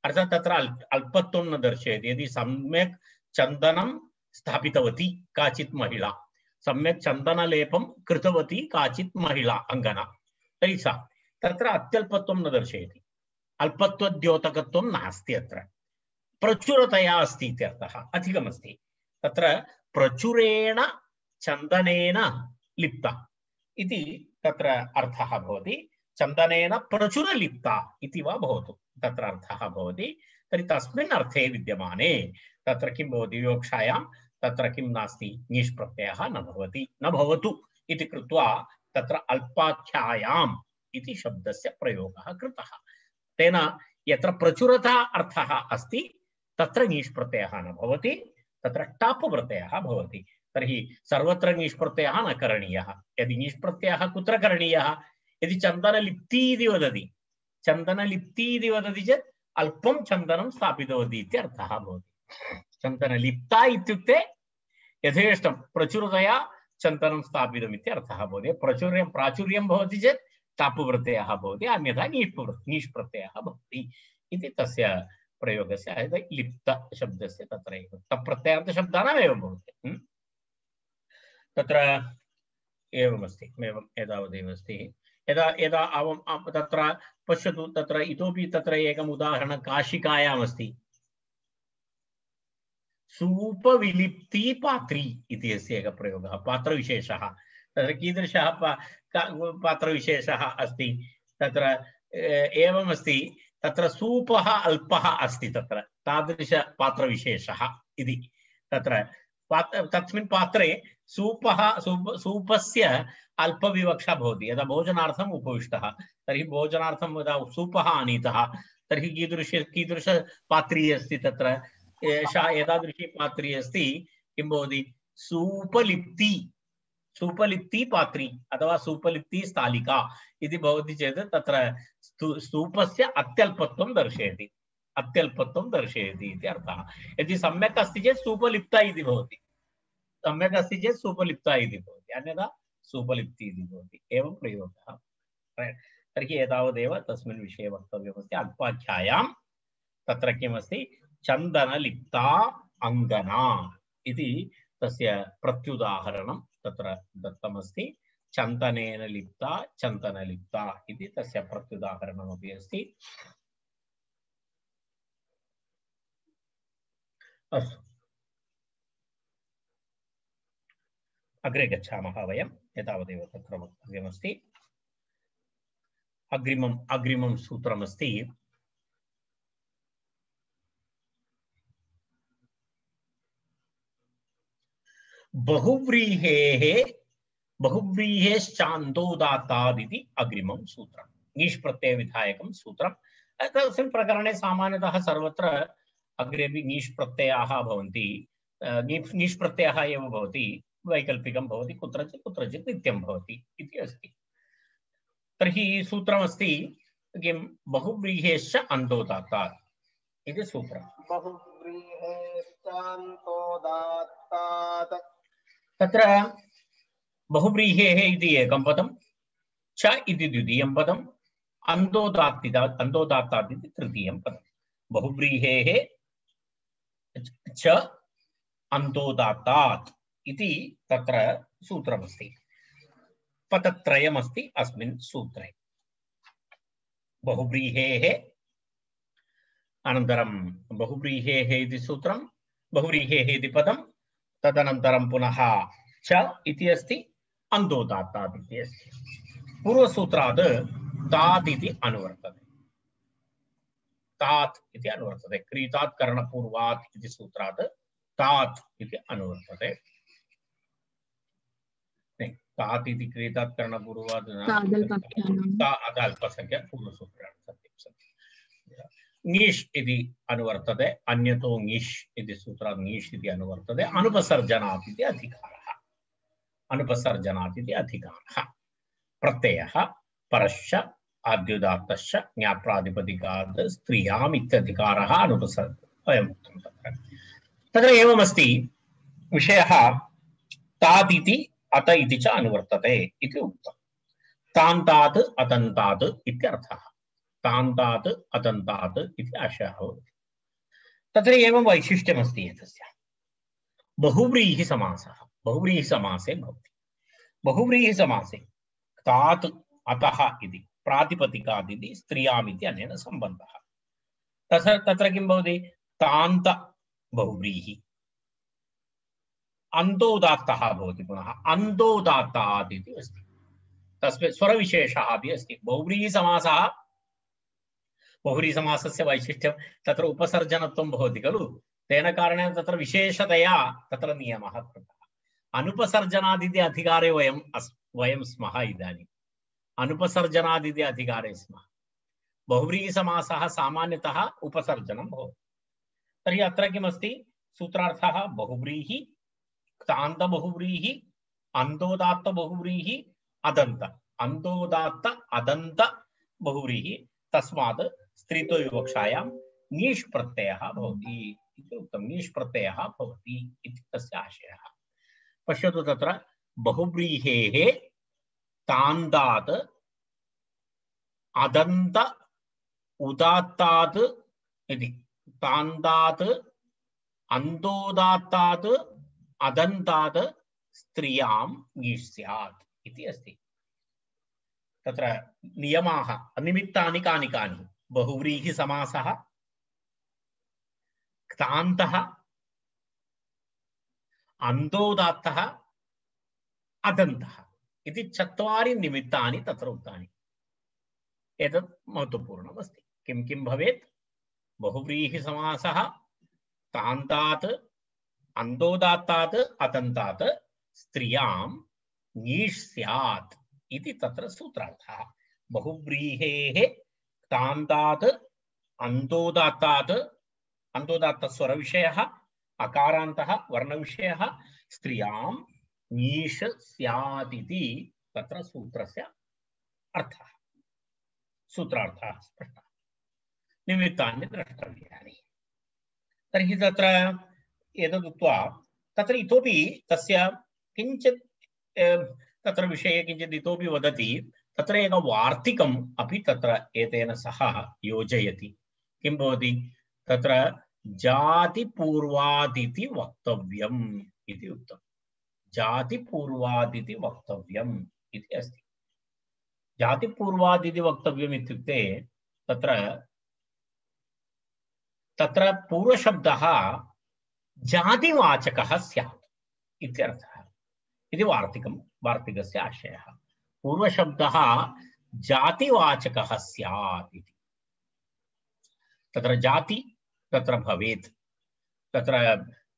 अर्थात् तत्र अल्पत्वं न दर्शयति यदि सम्यक् चन्दनं स्थापितवती काचित् महिला सम्यक् चन्दनलेपं कृतवती काचित् महिला अङ्गना तर्हि सा तत्र अत्यल्पत्वं न दर्शयति अल्पत्वद्योतकत्वं नास्ति अत्र प्रचुरतया अस्ति इत्यर्थः अधिकमस्ति तत्र प्रचुरेण चन्दनेन लिप्ता इति तत्र अर्थः भवति चन्दनेन प्रचुरलिप्ता इति वा भवतु तत्र अर्थः भवति तर्हि तस्मिन् अर्थे विद्यमाने तत्र किं भवति विवक्षायां तत्र किं नास्ति ङीष् प्रत्ययः न भवतु इति कृत्वा तत्र अल्पाख्यायाम् इति शब्दस्य प्रयोगः कृतः तेन यत्र प्रचुरता अर्थः अस्ति तत्र ङीष् प्रत्ययः न भवति, तत्र टाप् प्रत्ययः भवति। तर्हि सर्वत्र ङीष् प्रत्ययः न करणीयः। यदि ङीष् प्रत्ययः कुत्र करणीयः? यदि चन्दनलिप्ति इति वदति, चन्दनलिप्ति इति वदति चेत् अल्पं चन्दनं स्थापितवती इति अर्थः भवति। चन्दनलिप्ता इत्युक्ते यथेष्टं प्रचुरतया चन्दनं स्थापितम् इति अर्थः भवति। प्राचुर्यं भवति चेत् टाप् प्रत्ययः भवति, अन्यथा ङीष् प्रत्ययः भवति इति तस्य प्रयोगस्य लिप्त शब्दस्य तत्र एव तप्रत्ययान्तशब्दानामेव भवति। तत्र एवमस्ति, एतावदेव अस्ति। यदा तत्र पश्यतु, तत्र इतोपि तत्र एकम् उदाहरणं काशिकायामस्ति। सूपविलिप्ति पात्री इति अस्य एकः प्रयोगः, पात्रविशेषः। तत्र कीदृशः पात्रविशेषः अस्ति? तत्र एवमस्ति, तत्र सूपः अल्पः अस्ति, तत्र तादृशपात्रविशेषः इति। तत्र तस्मिन् पात्रे सूपस्य अल्पविवक्षा भवति। यदा भोजनार्थम् उपविष्टः तर्हि भोजनार्थं यदा सूपः आनीतः तर्हि कीदृश पात्री अस्ति तत्र? एषा एतादृशी पात्री अस्ति, किं भवति? सूपलिप्ति पात्री अथवा सूपलिप्ति स्थालिका इति भवति चेत् तत्र सूपस्य अत्यल्पत्वं दर्शयति, इति अर्थः। यदि सम्यक् अस्ति चेत् सूपलिप्ता इति भवति, सम्यक् अस्ति चेत् सूपलिप्ता इति भवति, अन्यथा सूपलिप्ति इति भवति। एवं प्रयोगः। तर्हि एतावदेव तस्मिन् विषये वक्तव्यमस्ति। अल्पाख्यायां तत्र किमस्ति? चन्दनलिप्ता अङ्गना इति तस्य प्रत्युदाहरणं तत्र दत्तमस्ति। चन्दनेन लिप्ता इति तस्य प्रत्युदाहरणमपि अस्ति। अस्तु, अग्रे गच्छामः वयं। एतावदेव तत्र वक्तव्यमस्ति। अग्रिमं सूत्रमस्ति बहुव्रीहेश्चान्दोदात्तादिति अग्रिमं सूत्रम्। ङीष् प्रत्ययविधायकं सूत्रम्। तस्मिन् प्रकरणे सामान्यतः सर्वत्र अग्रेपि ङीष् प्रत्ययाः भवन्ति। ङीष् प्रत्ययः एव भवति, वैकल्पिकं भवति, कुत्रचित् नित्यं भवति इति अस्ति। तर्हि सूत्रमस्ति किं? बहुव्रीहेश्च अन्दोदात्तात् इति सूत्रम्। तत्र बहुव्रीहेः इति एकं पदं, च इति द्वितीयं पदम्, अन्दोदात्तात् इति तृतीयं पदम्। बहुव्रीहेः च अन्दोदात्तात् इति तत्र सूत्रमस्ति। पदत्रयमस्ति अस्मिन् सूत्रे। बहुव्रीहेः अनन्तरं बहुव्रीहेः इति सूत्रं, बहुव्रीहेः इति पदं, तदनन्तरं पुनः च इति अस्ति, अन्दोदात्तात् इति अस्ति। पूर्वसूत्रात् तात् इति अनुवर्तते, क्रीतात् करणपूर्वात् इति सूत्रात् तात् इति अनुवर्तते। तात् इति क्रीतात् करणपूर्वात् अल्पसंख्या पूर्वसूत्राणि सत्यं। ङीष् इति अनुवर्तते, अन्यतो ङीष् इति सूत्रात् ङीष् इति अनुवर्तते। अनुपसर्जनात् इति अधिकारः। प्रत्ययः परश्च आद्युदात्तश्च ज्ञाप्रातिपदिकात् स्त्रियाम् इत्यधिकारः अनुपसर्गः। तत्र एवमस्ति विषयः। तात् इति अत इति च अनुवर्तते इति उक्तम्। तान्तात् अतन्तात् इत्यर्थः। तान्तात् अतन्तात् इति आशयः भवति। तत्र एवं वैशिष्ट्यमस्ति एतस्य। बहुव्रीहिसमासः बहुव्रीहिसमासे भवति। बहुव्रीहिसमासे तात् अतः इति प्रातिपदिकात् इति स्त्रियाम् इति अनेन सम्बन्धः। तत्र किं भवति? तान्त बहुव्रीहि, अन्तोदात्तः भवति, पुनः अन्तोदात्तात् इति अस्ति। तस्मिन् स्वरविशेषः अपि अस्ति। बहुव्रीहिसमासः, बहुव्रीहिसमासस्य वैशिष्ट्यं तत्र उपसर्जनत्वं भवति खलु। तेन कारणेन तत्र विशेषतया तत्र नियमः कृतः। अनुपसर्जनादिति अधिकारे वयं स्मः। इदानीम् अनुपसर्जनादिति अधिकारे स्मः। बहुव्रीहिसमासः सामान्यतः उपसर्जनं भवति। तर्हि अत्र किमस्ति सूत्रार्थः बहुव्रीहि क्तान्त बहुव्रीहि अन्तोदात्त बहुव्रीहि अदन्त अन्तोदात्त अदन्त बहुव्रीहि तस्मात् स्त्रीत्व विवक्षायां ङीष् प्रत्ययः भवति इति उक्तं। ङीष् प्रत्ययः भवति इति तस्य आशयः। पश्यतु तत्र बहुव्रीहेः तान्तात् अदन्त उदात्तात् इति तान्तात् अन्तोदात्तात् अदन्तात् स्त्रियां ङीष् स्यात् इति अस्ति। तत्र नियमाः निमित्तानि कानि कानि? बहुव्रीहि समासः, क्तान्तः, अन्तोदात्तः, अदन्तः इति चत्वारि निमित्तानि तत्र उक्तानि। एतत् महत्वपूर्णम् अस्ति। किं किं भवेत्? बहुव्रीहि समासः तान्तात् अन्तोदात्तात् अदन्तात् स्त्रियां ङीष् स्यात् इति तत्र सूत्रार्थः। बहुव्रीहेः तान्तात् अन्तोदात्तात् अन्तोदात्तस्वरविषयः अकारान्तः वर्णविषयः स्त्रियां ङीष् स्यात् इति तत्र सूत्रस्य अर्थः। सूत्रार्थः स्पष्टः। निमित्तानि द्रष्टव्यानि। तर्हि तत्र एतदुक्त्वा तत्र इतोपि तस्य किञ्चित् तत्र विषये किञ्चित् इतोपि वदति। तत्र एकं वार्तिकम् अपि तत्र एतेन सह योजयति। किं भवति? तत्र जातिपूर्वादिति वक्तव्यम् इति उक्तं। जातिपूर्वादिति वक्तव्यम् इति अस्ति। जातिपूर्वादिति वक्तव्यम् इत्युक्ते तत्र तत्र पूर्वशब्दः जातिवाचकः स्यात् इत्यर्थः इति वार्तिकस्य आशयः। पूर्वशब्दः जातिवाचकः स्यात् इति। तत्र जाति तत्र भवेत्। तत्र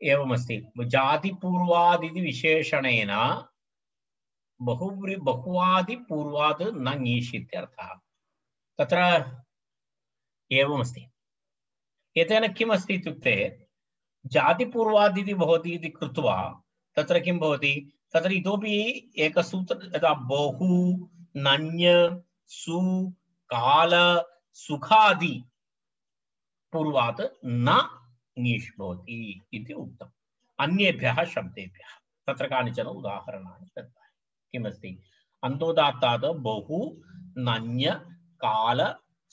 एवमस्ति, जातिपूर्वादिति विशेषणेन बहुवादिपूर्वात् न ङीष् इत्यर्थः। तत्र एवमस्ति। एतेन किम् अस्ति इत्युक्ते जातिपूर्वादिति भवति इति कृत्वा तत्र किं भवति? तत्र इतोपि एकसूत्र यदा बहु नञ् सु काल सुखादि पूर्वात् न ङीष् भवति इति उक्तम् अन्येभ्यः शब्देभ्यः। तत्र कानिचन उदाहरणानि दत्तानि। किमस्ति? अन्तोदात्तात् बहु नञ् काल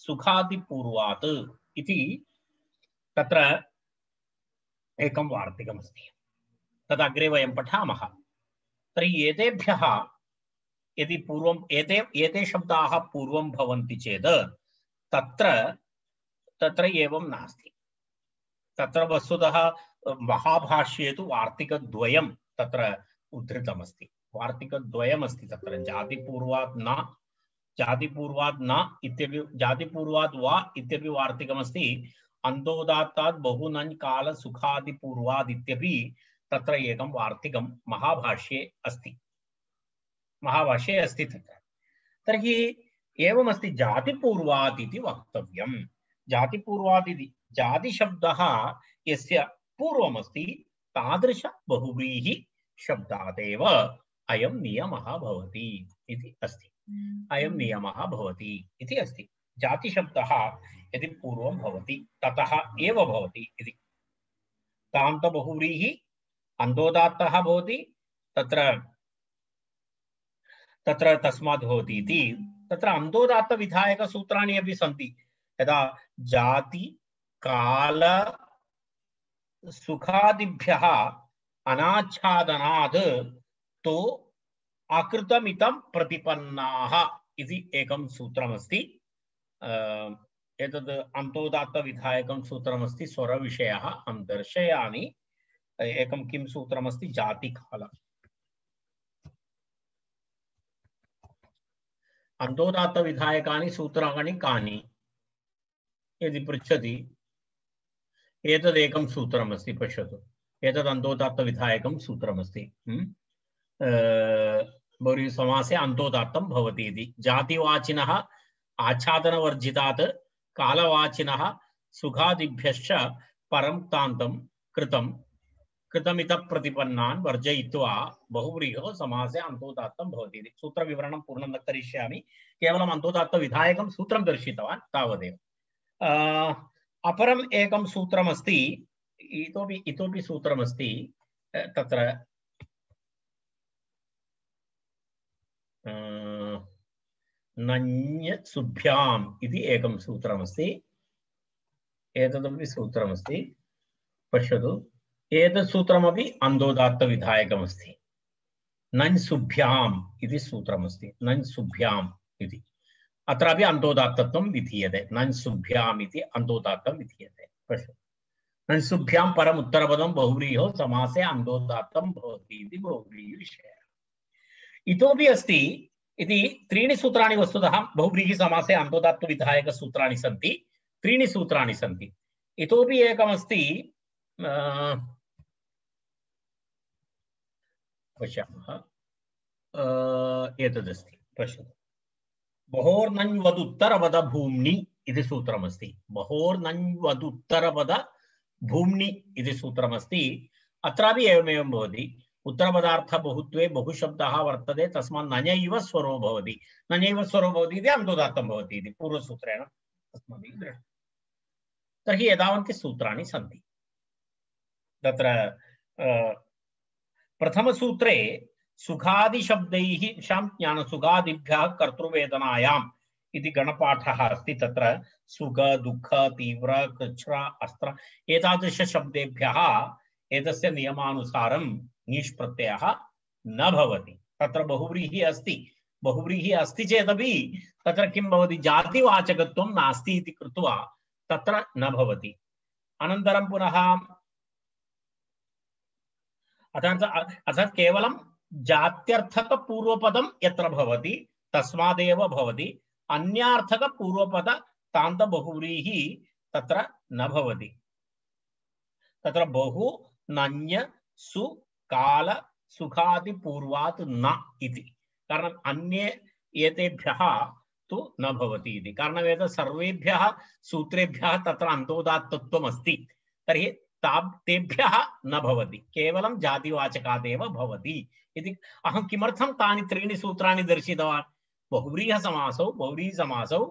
सुखादि पूर्वात् इति तत्र एकं वार्तिकमस्ति। तदग्रे वयं पठामः। तर्हि एतेभ्यः यदि पूर्वं एते शब्दाः पूर्वं भवन्ति चेत् तत्र एवं नास्ति। तत्र वस्तुतः महाभाष्ये तु वार्तिकद्वयं तत्र उद्धृतमस्ति। वार्तिकद्वयमस्ति तत्र जातिपूर्वात् न इत्यपि जातिपूर्वात् वा इत्यपि वार्तिकमस्ति। अन्तोदात्तात् बहु नञ् काल सुखादि पूर्वात् इत्यपि तत्र एकं वार्तिकं महाभाष्ये अस्ति। तत्र तर्हि एवमस्ति, जातिपूर्वात् इति वक्तव्यं। जातिपूर्वात् इति जातिशब्दः यस्य पूर्वमस्ति तादृश बहुव्रीहि शब्दादेव अयं नियमः भवति इति अस्ति। अयं नियमः भवति इति अस्ति। जातिशब्दः यदि पूर्वं भवति ततः एव भवति इति। तान्त बहुव्रीहि अन्तोदात्तः भवति तत्र तस्मात् भवति इति। तत्र अन्तोदात्त विधायक सूत्राणि अपि सन्ति। यदा जाति काल सुखादिभ्यः अनाच्छादनात् तो आकृतमितं प्रतिपन्नाः इति एकं सूत्रमस्ति। एतद् अन्तोदात्त विधायकं सूत्रमस्ति। स्वरविषयः अहं दर्शयामि। एकं किं सूत्रमस्ति? जातिकाल। अन्तोदात्त विधायकानि सूत्राणि कानि यदि पृच्छति, एतदेकं सूत्रमस्ति। पश्यतु, एतद् अन्तोदात्त विधायकं सूत्रमस्ति। बहुव्रीहिसमासे अन्तोदात्तं भवति इति। जातिवाचिनः आच्छादनवर्जितात् कालवाचिनः सुखादिभ्यश्च परं तान्तं कृतं कृतमितः प्रतिपन्नान् वर्जयित्वा बहुव्रीहो समासे अन्तोदात्तं भवति इति सूत्रविवरणं पूर्णं न करिष्यामि केवलम् अन्तोदात्तविधायकं सूत्रं दर्शितवान् तावदेव अपरम् एकं सूत्रमस्ति इतोपि सूत्रमस्ति तत्र नञ्यसुभ्याम् इति एकं सूत्रमस्ति एतदपि सूत्रमस्ति पश्यतु एतत् सूत्रमपि अन्तोदात्तविधायकमस्ति नञ्सुभ्याम् इति सूत्रमस्ति नञ्सुभ्याम् इति अत्रापि अन्तोदात्तत्वं विधीयते नञ्सुभ्याम् इति अन्तोदात्तं विधीयते पश्यतु नञ्सुभ्यां परम् उत्तरपदं बहुव्रीहो समासे अन्तोदात्तं भवति इति बहुव्रीहिविषयः इतोपि अस्ति इति त्रीणि सूत्राणि वस्तुतः बहुव्रीहि समासे अन्तोदात्तविधायकसूत्राणि सन्ति त्रीणि सूत्राणि सन्ति इतोपि एकमस्ति पश्यामः एतदस्ति पश्यतु बहोर्नञ्वदुत्तरपदभूम्नि इति सूत्रमस्ति बहोर्नञ्वदुत्तरपदभूम्नि इति सूत्रमस्ति अत्रापि एवमेवं भवति उत्तरपदार्थ बहुत्वे बहुशब्दः वर्तते तस्मात् नञैव स्वरो भवति नञैव स्वरो भवति इति अन्तोदात्तं भवति इति पूर्वसूत्रेण अस्माभिः दृष्टं तर्हि एतावन्ति सूत्राणि सन्ति तत्र प्रथमसूत्रे सुखादिशब्दैः शां ज्ञानसुखादिभ्यः कर्तृवेदनायाम् इति गणपाठः अस्ति तत्र सुख दुःख तीव्र कृच्छ्र अस्त्र एतादृशशब्देभ्यः एतस्य नियमानुसारं ङीष् प्रत्ययः न भवति तत्र बहुव्रीहि अस्ति चेदपि तत्र किं भवति जातिवाचकत्वं नास्ति इति कृत्वा तत्र न भवति अनन्तरं पुनः अर्थात् केवलं जात्यर्थक पूर्वपदं यत्र भवति तस्मादेव भवति अन्यार्थक पूर्वपद तान्त बहुव्रीहि तत्र न भवति तत्र बहु नञ्य सु काल सुखादि पूर्वात् न इति कारणम् अन्ये एतेभ्यः तु न भवति इति कारणम् एतत् सर्वेभ्यः सूत्रेभ्यः तत्र अन्तोदात्तत्वम् अस्ति तर्हि तेभ्यः न भवति केवलं जातिवाचकादेव भवति इति अहं किमर्थं तानि त्रीणि सूत्राणि दर्शितवान् बहुव्रीहिसमासौ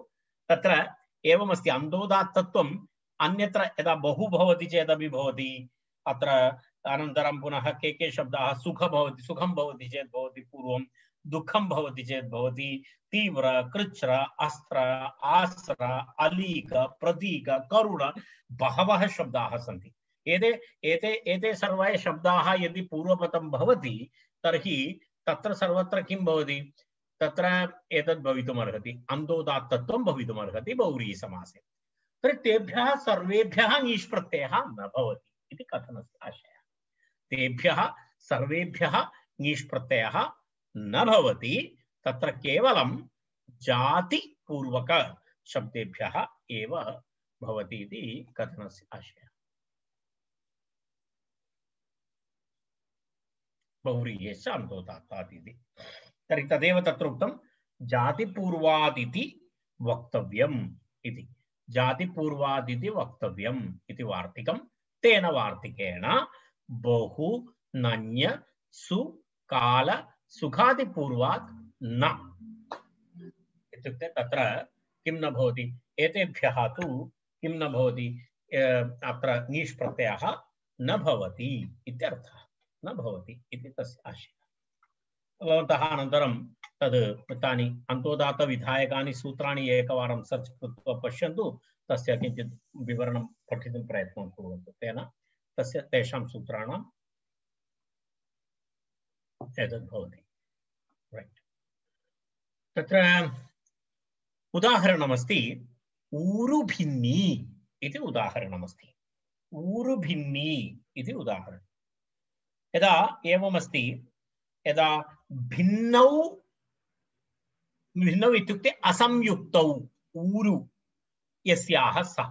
तत्र एवमस्ति अन्तोदात्तत्वम् अन्यत्र यदा बहु भवति चेदपि भवति अत्र अनन्तरं पुनः के शब्दाः सुखं भवति चेत् भवति पूर्वं दुःखं भवति चेत् भवति तीव्र कृच्छ्र अस्त्र आस्त्र अलीक प्रतीक करुण बहवः शब्दाः सन्ति एते सर्वे शब्दाः यदि पूर्वपदं भवति तर्हि तत्र सर्वत्र किं भवति तत्र एतद् भवितुमर्हति अन्तोदात्तत्वं भवितुमर्हति बहुव्रीहिसमासे तर्हि तेभ्यः सर्वेभ्यः ङीष् प्रत्ययः न भवति इति कथनस्य आशयः तेभ्यः सर्वेभ्यः ङीष् प्रत्ययः न भवति तत्र केवलं जातिपूर्वक शब्देभ्यः एव भवति इति कथनस्य आशयः बहुव्रीहेश्च अन्तोदात्तात् इति तर्हि तदेव तत्र उक्तं जातिपूर्वादिति वक्तव्यम् इति जातिपूर्वादिति वक्तव्यम् इति वार्तिकं तेन वार्तिकेन बहु नञ्य सु काल सुखादिपूर्वात् न इत्युक्ते तत्र किं न भवति एतेभ्यः तु किं न भवति अत्र ङीष् प्रत्ययः न भवति इत्यर्थः न भवति इति तस्य आशयः भवन्तः अनन्तरं तद् तानि अन्तोदात्तविधायकानि सूत्राणि एकवारं सर्च् कृत्वा पश्यन्तु तस्य किञ्चित् विवरणं पठितुं प्रयत्नं कुर्वन्तु तेन तेषां सूत्राणां एतद् भवति रैट् तत्र उदाहरणमस्ति ऊरुभिन्नी इति उदाहरणमस्ति ऊरुभिन्नी इति उदाहरणं यदा एवमस्ति यदा भिन्नौ इत्युक्ते असंयुक्तौ ऊरु यस्याः सा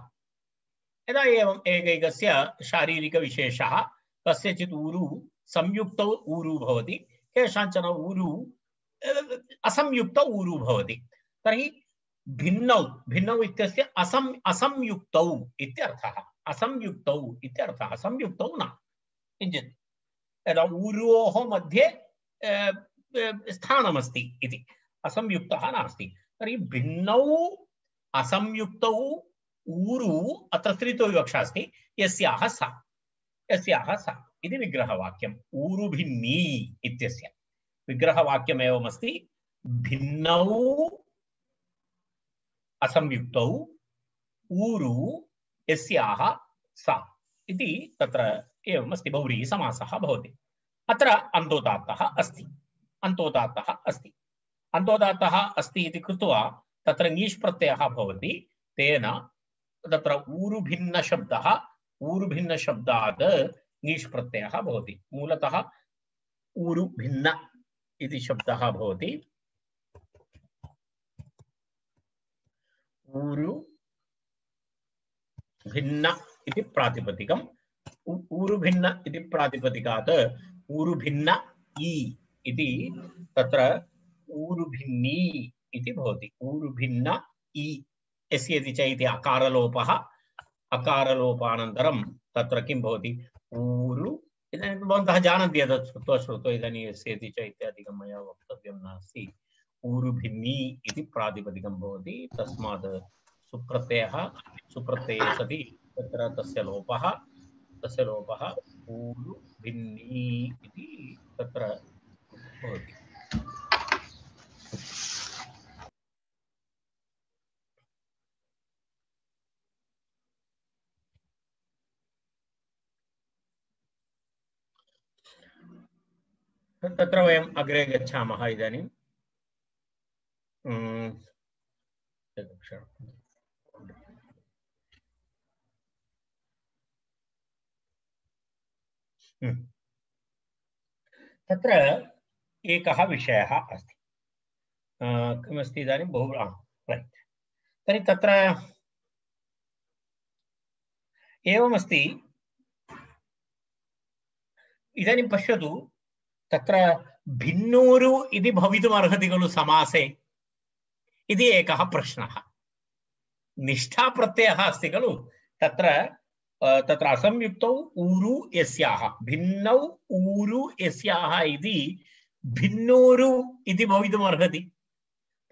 यदा एवम् एकैकस्य शारीरिकविशेषः कस्यचित् ऊरु संयुक्तौ ऊरु भवति केषाञ्चन ऊरु असंयुक्तौ ऊरु भवति तर्हि भिन्नौ इत्यस्य असंयुक्तौ इत्यर्थः असंयुक्तौ इत्यर्थः। संयुक्तौ न किञ्चित् यदा ऊरोः मध्ये स्थानमस्ति इति, असंयुक्तः नास्ति। तर्हि भिन्नौ असंयुक्तौ ऊरु अत्र स्त्रीत्व विवक्षा अस्ति, यस्याः सा इति विग्रहवाक्यम्। ऊरुभिन्नी इत्यस्य विग्रहवाक्यमेवमस्ति, भिन्नौ असंयुक्तौ ऊरु यस्याः सा इति तत्र एवमस्ति, बहुव्रीहि समासः भवति। अत्र अन्तोदात्तः अस्ति, अन्तोदात्तः अस्ति, अन्तोदात्तः अस्ति इति कृत्वा तत्र ङीष् प्रत्ययः भवति। तेन तत्र ऊरुभिन्नशब्दः, ऊरुभिन्नशब्दात् ङीष् प्रत्ययः भवति। मूलतः ऊरुभिन्न इति शब्दः भवति। ऊरुभिन्न इति प्रातिपदिकम्, ऊरुभिन्न इति प्रातिपदिकात् ऊरुभिन्न ई इति तत्र ऊरुभिन्नी इति भवति। ऊरुभिन्न ई यस्य इति च इति अकारलोपः, अकारलोपानन्तरं तत्र किं भवति ऊरु। इदानीं भवन्तः जानन्ति एतत् श्रुत्वा इदानीं यस्य इति च इत्यादिकं मया वक्तव्यं नास्ति। ऊरुभिन्नी इति प्रातिपदिकं भवति, तस्मात् सुप्रत्ययः, सुप्रत्यये सति तत्र तस्य लोपः ऊरुभिन्नी इति तत्र भवति। तत्र वयम् अग्रे गच्छामः इदानीं। तत्र एकः विषयः अस्ति, किमस्ति इदानीं बहु रैट्। तर्हि तत्र एवमस्ति, इदानीं पश्यतु, तत्र भिन्नूरु इति भवितुमर्हति खलु समासे इति एकः प्रश्नः। निष्ठाप्रत्ययः अस्ति खलु, तत्र तत्र असंयुक्तौ ऊरु यस्याः, भिन्नौ ऊरु यस्याः इति भिन्नूरु इति भवितुमर्हति,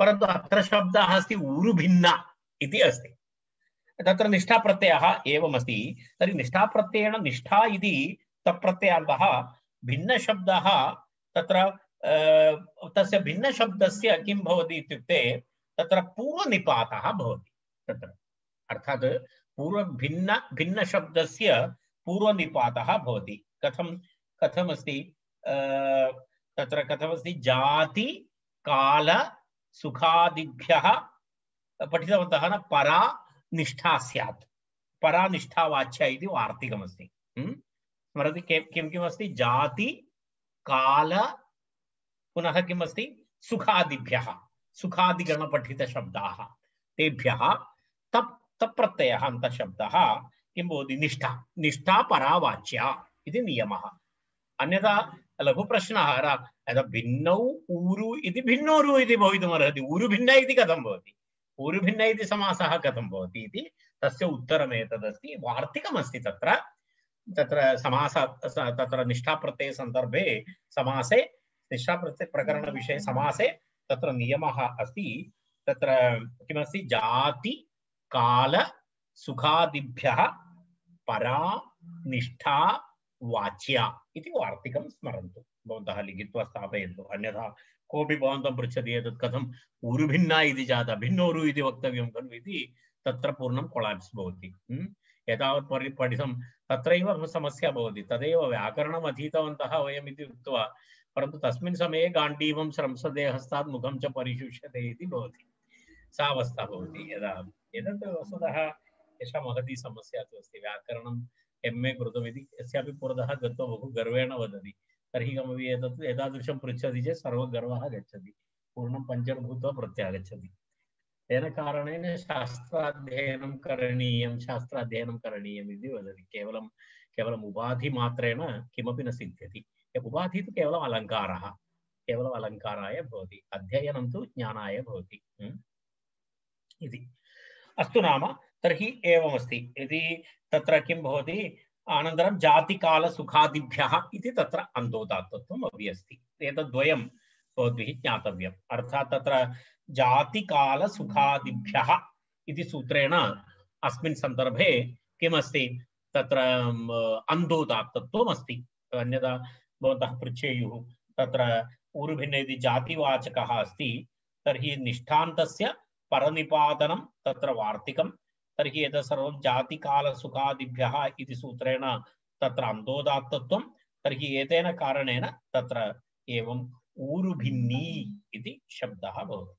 परन्तु अत्र शब्दः अस्ति ऊरुभिन्न इति अस्ति। तत्र निष्ठाप्रत्ययः एवमस्ति। तर्हि निष्ठाप्रत्ययेन निष्ठा इति तत्प्रत्ययान्तः भिन्नशब्दः, तत्र तस्य भिन्नशब्दस्य किं भवति इत्युक्ते तत्र पूर्वनिपातः भवति। तत्र अर्थात् भिन्नशब्दस्य पूर्वनिपातः भवति। कथमस्ति तत्र कथमस्ति, जाति काल सुखादिभ्यः पठितवन्तः न, परा निष्ठा स्यात्, परा निष्ठावाच्या इति वार्तिकमस्ति। स्मरति किं किमस्ति, जाति काल पुनः किमस्ति, सुखादिभ्यः, सुखादिगणपठितशब्दाः, तेभ्यः तप्रत्ययः अन्तःशब्दः किं भवति, निष्ठा, निष्ठा परावाच्या इति नियमः। अन्यथा लघुप्रश्नः, यदा भिन्नौ ऊरु इति भिन्नोरु इति भवितुमर्हति, ऊरुभिन्न इति कथं भवति, ऊरुभिन्न इति समासः कथं भवति इति तस्य उत्तरमेतदस्ति, वार्तिकमस्ति। तत्र तत्र समास तत्र निष्ठाप्रत्यय सन्दर्भे समासे, निष्ठाप्रत्यय प्रकरणविषये समासे तत्र नियमः अस्ति। तत्र किमस्ति, जाति काल सुखादिभ्यः परा निष्ठा वाच्या इति वार्तिकं स्मरन्तु। भवन्तः लिखित्वा स्थापयन्तु, अन्यथा कोऽपि भवन्तं पृच्छति एतत् कथम् ऊरुभिन्ना इति जाता, भिन्नोरु इति वक्तव्यं खलु इति, तत्र पूर्णं कोलाप्स् भवति। एतावत् पठितं तत्रैव समस्या भवति। तदेव व्याकरणम् अधीतवन्तः वयम् इति उक्त्वा, परन्तु तस्मिन् समये गाण्डीवं श्रंसते हस्तात् मुखं च परिशुष्यते इति भवति, सा अवस्था भवति। यदा एतत् वस्तुतः एषा महती समस्या तु अस्ति। व्याकरणं MA कृतमिति यस्यापि पुरतः गत्वा बहु गर्वेण वदति, तर्हि कमपि एतत् एतादृशं पृच्छति चेत् सर्वगर्वः गच्छति, पूर्णं पञ्चर् भूत्वा प्रत्यागच्छति। तेन कारणेन शास्त्राध्ययनं करणीयम् इति वदति। केवलम् उपाधिमात्रेण किमपि न सिद्ध्यति। उपाधि तु केवलम् अलङ्कारः, केवलम् अलङ्काराय भवति, अध्ययनं तु ज्ञानाय भवति इति। अस्तु नाम, तर्हि एवमस्ति। यदि तत्र किं भवति अनन्तरं जातिकालसुखादिभ्यः इति तत्र अन्तोदात्तत्वम् अपि अस्ति। एतद्द्वयं भवद्भिः ज्ञातव्यम्। अर्थात् तत्र जातिकालसुखादिभ्यः इति सूत्रेण अस्मिन् सन्दर्भे किमस्ति तत्र अन्तोदात्तत्वम् अस्ति। अन्यथा भवन्तः पृच्छेयुः तत्र ऊरुभिन्न यदि जातिवाचकः अस्ति तर्हि निष्ठान्तस्य परनिपातनं तत्र वार्तिकं, तर्हि एतत् सर्वं जातिकालसुखादिभ्यः इति सूत्रेण तत्र अन्तोदात्तत्वं। तर्हि एतेन कारणेन तत्र एवम् ऊरुभिन्नी इति शब्दः भवति।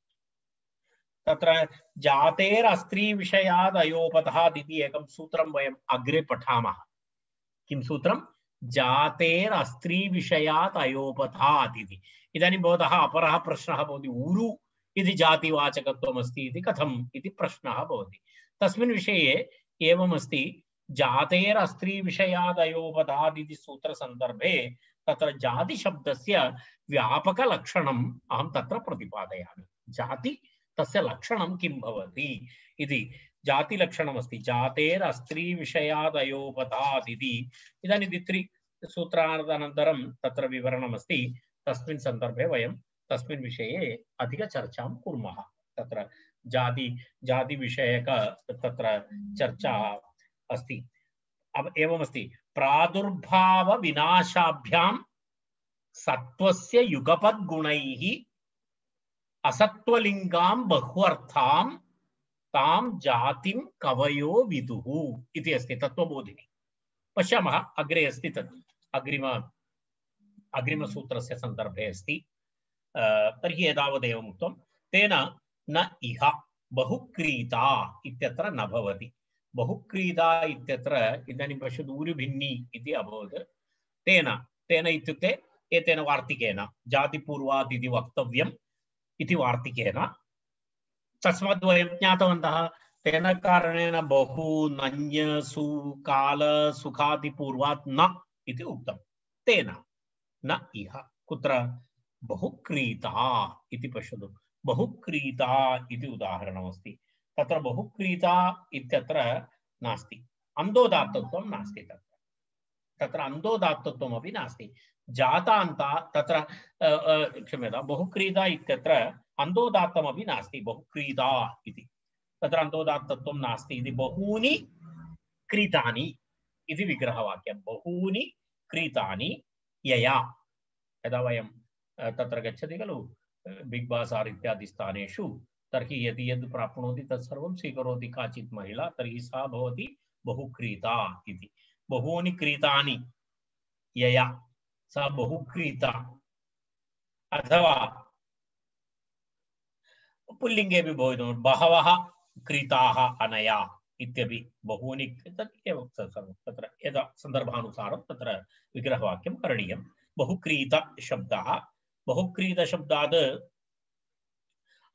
तत्र जातेरस्त्रीविषयाद् अयोपतात् इति एकं सूत्रं वयम् अग्रे पठामः। किं सूत्रं? जातेरस्त्रीविषयात् अयोपतात् इति। इदानीं भवतः अपरः प्रश्नः भवति, ऊरु इति जातिवाचकत्वम् अस्ति इति कथम् इति प्रश्नः भवति। तस्मिन् विषये एवमस्ति, जातेरस्त्रीविषयाद् अयोपतात् इति सूत्रसन्दर्भे तत्र जातिशब्दस्य व्यापकलक्षणम् अहं तत्र प्रतिपादयामि। जाति तस्य लक्षणं किं भवति इति जातिलक्षणमस्ति। जातेरस्त्रीविषयाद् अयोपतात् इति। इदानीं द्वित्रि सूत्रार्थानन्तरं तत्र विवरणमस्ति। तस्मिन् सन्दर्भे वयं तस्मिन् विषये अधिकचर्चां कुर्मः। तत्र जातिविषयक तत्र चर्चा अस्ति। एवमस्ति, प्रादुर्भावविनाशाभ्यां सत्त्वस्य युगपद्गुणैः असत्त्वलिङ्गां बह्वर्थां तां जातिं कवयो विदुः इति अस्ति तत्त्वबोधिनी। पश्यामः, अग्रे अस्ति तत् अग्रिमसूत्रस्य सन्दर्भे अस्ति। तर्हि एतावदेवम् उक्तं, तेन न इह बहुक्रीता इत्यत्र न भवति। बहुक्रीता इत्यत्र इदानीं पश्यतु, ऊरुभिन्नी इति अभवत्। तेन इत्युक्ते एतेन वार्तिकेन जातिपूर्वात् इति वक्तव्यम् इति वार्तिकेन। तस्मात् वयं ज्ञातवन्तः तेन कारणेन बहु नञ्य सु काल सुखादिपूर्वात् न इति उक्तं। तेन न इह कुत्र बहुक्रीता इति पश्यतु, बहुक्रीता इति उदाहरणमस्ति। तत्र बहुक्रीता इत्यत्र नास्ति, अन्तोदात्तत्वं नास्ति। तत्र अन्तोदात्तत्वमपि नास्ति। जातान्ता तत्र क्षम्यतां, बहुक्रीता इत्यत्र अन्तोदात्तमपि नास्ति। बहुक्रीता इति तत्र अन्तोदात्तत्वं नास्ति इति। बहूनि क्रीतानि इति विग्रहवाक्यं। बहूनि क्रीतानि यया, यदा वयं तत्र गच्छति खलु बिग् बास् आर् इत्यादि स्थानेषु, तर्हि यदि यद् प्राप्नोति तत्सर्वं स्वीकरोति काचित् महिला, तर्हि सा भवति बहुक्रीता इति। बहूनि क्रीतानि यया, सा बहुक्रीता। अथवा पुल्लिङ्गेपि भवितुं बहवः क्रीताः अनया इत्यपि। बहूनि तत्र यदा सन्दर्भानुसारं तत्र विग्रहवाक्यं करणीयं। बहुक्रीतशब्दः, बहुक्रीतशब्दात्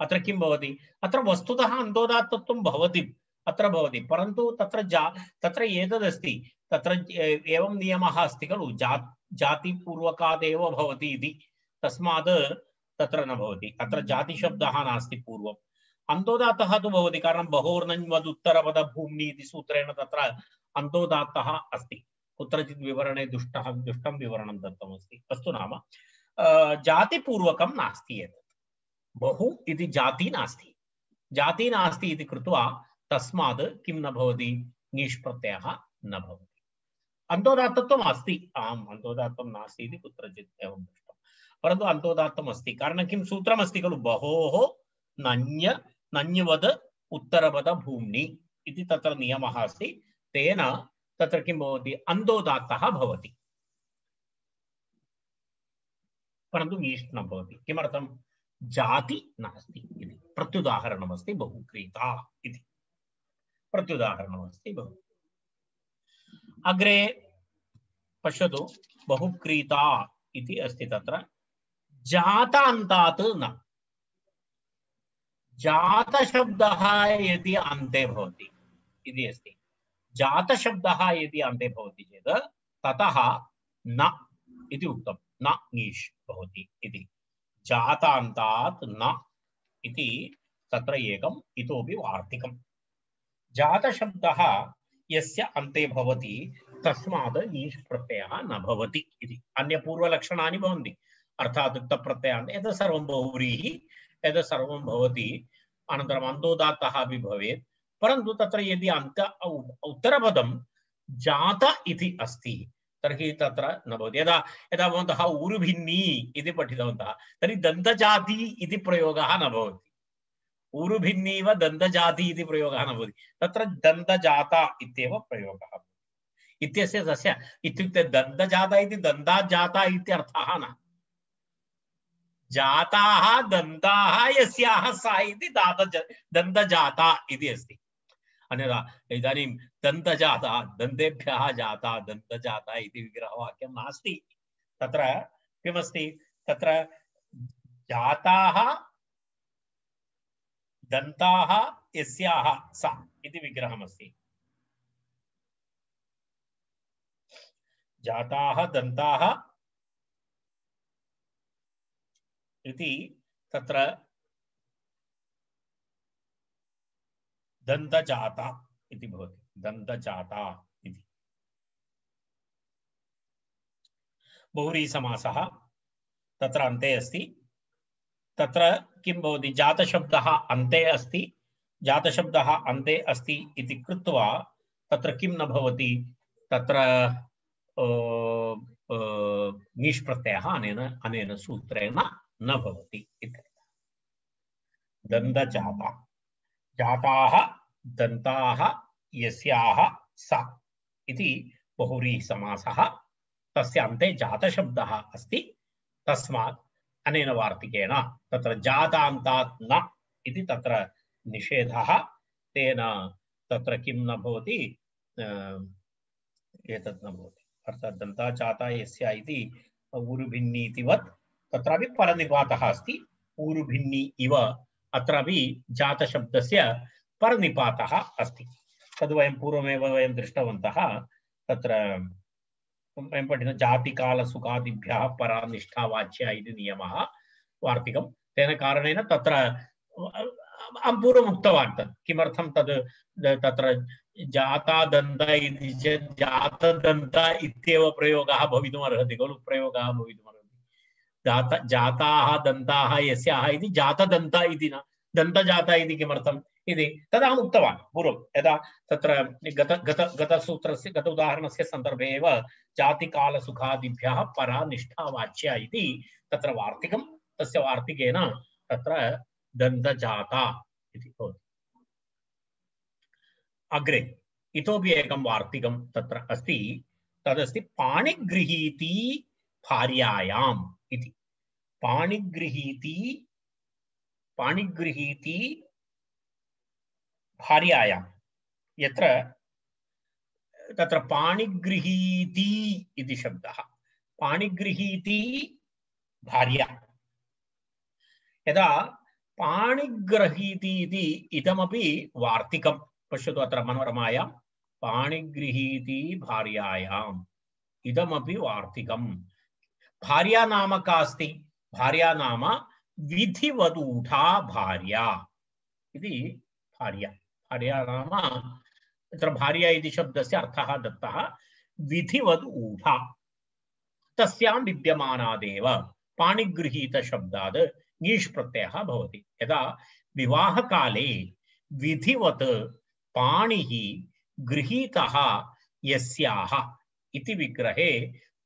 अत्र किं भवति? अत्र वस्तुतः अन्तोदात्तत्वं भवति, अत्र भवति, परन्तु तत्र एतदस्ति, तत्र एवं नियमः अस्ति खलु, जातिपूर्वकादेव भवति इति। तस्मात् तत्र न भवति। अत्र जातिशब्दः नास्ति पूर्वम्। अन्तोदात्तः तु भवति, कारणं बहोर्नञ्वदुत्तरपदभूम्नि इति सूत्रेण तत्र अन्तोदात्तः अस्ति। कुत्रचित् विवरणे दुष्टं विवरणं दत्तमस्ति। अस्तु नाम जातिपूर्वकं नास्ति एतत्। बहु इति जाति नास्ति, जाति नास्ति इति कृत्वा तस्मात् किं न भवति? ङीष् प्रत्ययः न भवति। अन्तोदात्तत्वम् अस्ति, आम्, अन्तोदात्तं नास्ति इति कुत्रचित् एवं दृष्टं, परन्तु अन्तोदात्तम् अस्ति। कारणं किं? सूत्रमस्ति खलु, बहोः नञ्वद् उत्तरपदभूम्नि इति तत्र नियमः अस्ति। तेन तत्र किं भवति? अन्तोदात्तः भवति, परन्तु ङीष् न भवति। किमर्थं? जाति नास्ति इति। प्रत्युदाहरणमस्ति बहुक्रीता इति, प्रत्युदाहरणमस्ति बहु। अग्रे पश्यतु, बहुक्रीता इति अस्ति तत्र। जातान्तात् न, जातशब्दः यदि अन्ते भवति इति अस्ति। जातशब्दः यदि अन्ते भवति चेत् ततः न इति उक्तं, न ङीष् भवति इति। जातान्तात् न इति तत्र एकम् इतोपि वार्तिकम्। जातशब्दः यस्य अन्ते भवति तस्मात् ईश् प्रत्ययः न भवति इति अन्यपूर्वलक्षणानि भवन्ति। अर्थात् तप्रत्ययान्त एतत् सर्वं बहुव्रीहि एतत् सर्वं भवति। अनन्तरम् अन्तोदात्तः अपि भवेत्, परन्तु तत्र यदि अन्त उत्तरपदं जात इति अस्ति तर्हि तत्र न भवति। यदा यदा भवन्तः ऊरुभिन्नी इति पठितवन्तः तर्हि दन्तजाति इति प्रयोगः न भवति। ऊरुभिन्नीव दन्तजाति इति प्रयोगः न भवति, तत्र दन्तजाता इत्येव प्रयोगः इत्यस्य तस्य इत्युक्ते दन्तजाता इति दन्ताजाता इत्यर्थः न। जाताः दन्ताः यस्याः सा इति दन्तजाता इति अस्ति। अन्यथा इदानीं दन्तजाता दन्तेभ्यः जाता दन्तजाता इति विग्रहवाक्यं नास्ति। तत्र किमस्ति, तत्र जाताः दन्ताः यस्याः सा इति विग्रहमस्ति। जाताः दन्ताः इति तत्र दन्तजाता इति भवति, दन्तजाता इति। बहुव्रीहि समासः तत्र अन्ते अस्ति। तत्र किं भवति, जातशब्दः अन्ते अस्ति, जातशब्दः अन्ते अस्ति इति कृत्वा तत्र किं न भवति, तत्र ङीष् प्रत्ययः अनेन सूत्रेण न भवति इति। दन्तजाता जाताः दन्ताः यस्याः सा इति बहुव्रीहि समासः, तस्य अन्ते जातशब्दः अस्ति, तस्मात् अनेन वार्तिकेन तत्र जातान्तात् न इति तत्र निषेधः। तेन तत्र किं न भवति, एतत् न भवति। अर्थात् दन्ताजाता यस्या इति ऊरुभिन्नीतिवत् तत्रापि परनिपातः अस्ति। ऊरुभिन्नी इव अत्रापि जातशब्दस्य परनिपातः अस्ति। तद् वयं पूर्वमेव वयं दृष्टवन्तः। तत्र वयं पठितं जातिकालसुखादिभ्यः परा निष्ठावाच्या इति नियमः वार्तिकं। तेन कारणेन तत्र अहं पूर्वम् उक्तवान् तत् किमर्थं तद् तत्र जातादन्त इति चेत् जातदन्त इत्येव प्रयोगः भवितुमर्हति खलु, प्रयोगः भवितुमर्हति। जाताः दन्ताः यस्याः इति जातदन्त इति न दन्तजाता इति किमर्थम् इति तदहम् उक्तवान् पूर्वं, यदा तत्र गतसूत्रस्य गत उदाहरणस्य सन्दर्भे एव जातिकालसुखादिभ्यः परा निष्ठावाच्या इति तत्र वार्तिकं, तस्य वार्तिकेन तत्र दन्तजाता इति भवति। अग्रे इतोपि एकं वार्तिकं तत्र अस्ति, तदस्ति पाणिगृहीति भार्यायाम् इति। पाणिगृहीति भार्यायां, यत्र तत्र पाणिगृहीति इति शब्दः, पाणिगृहीति भार्या। यदा पाणिगृहीति इति इदमपि वार्तिकं पश्यतु अत्र मनोरमायां, पाणिगृहीति भार्यायाम् इदमपि वार्तिकं। भार्या नाम का अस्ति, भार्या नाम विधिवदूढा भार्या इति। भार्या भार्या नाम तत्र भार्या इति शब्दस्य अर्थः दत्तः विधिवद् ऊढा, तस्यां विद्यमानादेव पाणिगृहीत शब्दात् ङीष् प्रत्ययः भवति। यदा विवाहकाले विधिवत् पाणिः गृहीतः यस्याः इति विग्रहे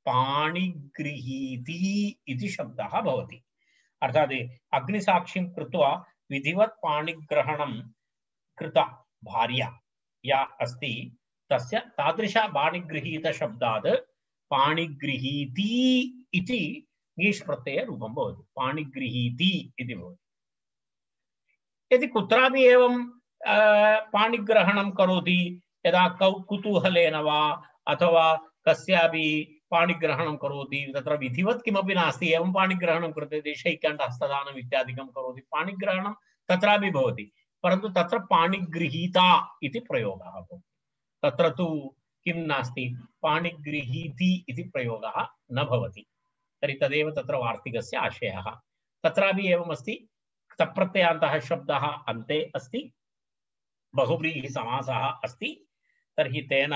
पाणिगृहीति इति शब्दः भवति। अर्थात् अग्निसाक्षिं कृत्वा विधिवत् पाणिग्रहणं कृता भार्या या अस्ति, तस्य तादृश पाणिगृहीत शब्दात् पाणिगृहीति इति ङीष् प्रत्यय रूपं भवति, पाणिगृहीति इति भवति। यदि कुत्रापि एवं पाणिग्रहणं करोति, यदा कुतूहलेन वा अथवा कस्यापि पाणिग्रहणं करोति, तत्र विधिवत् किमपि नास्ति, एवं पाणिग्रहणं कृते शैकण्ड हस्तदानम् इत्यादिकं करोति, पाणिग्रहणं तत्रापि भवति, परन्तु तत्र पाणिगृहीता इति प्रयोगः भवति। तत्र तु किं नास्ति, पाणिगृहीति इति प्रयोगः न भवति। तर्हि तदेव तत्र वार्तिकस्य आशयः। तत्रापि एवमस्ति, तप्रत्ययान्तः शब्दः अन्ते अस्ति, बहुव्रीहि समासः अस्ति, तर्हि तेन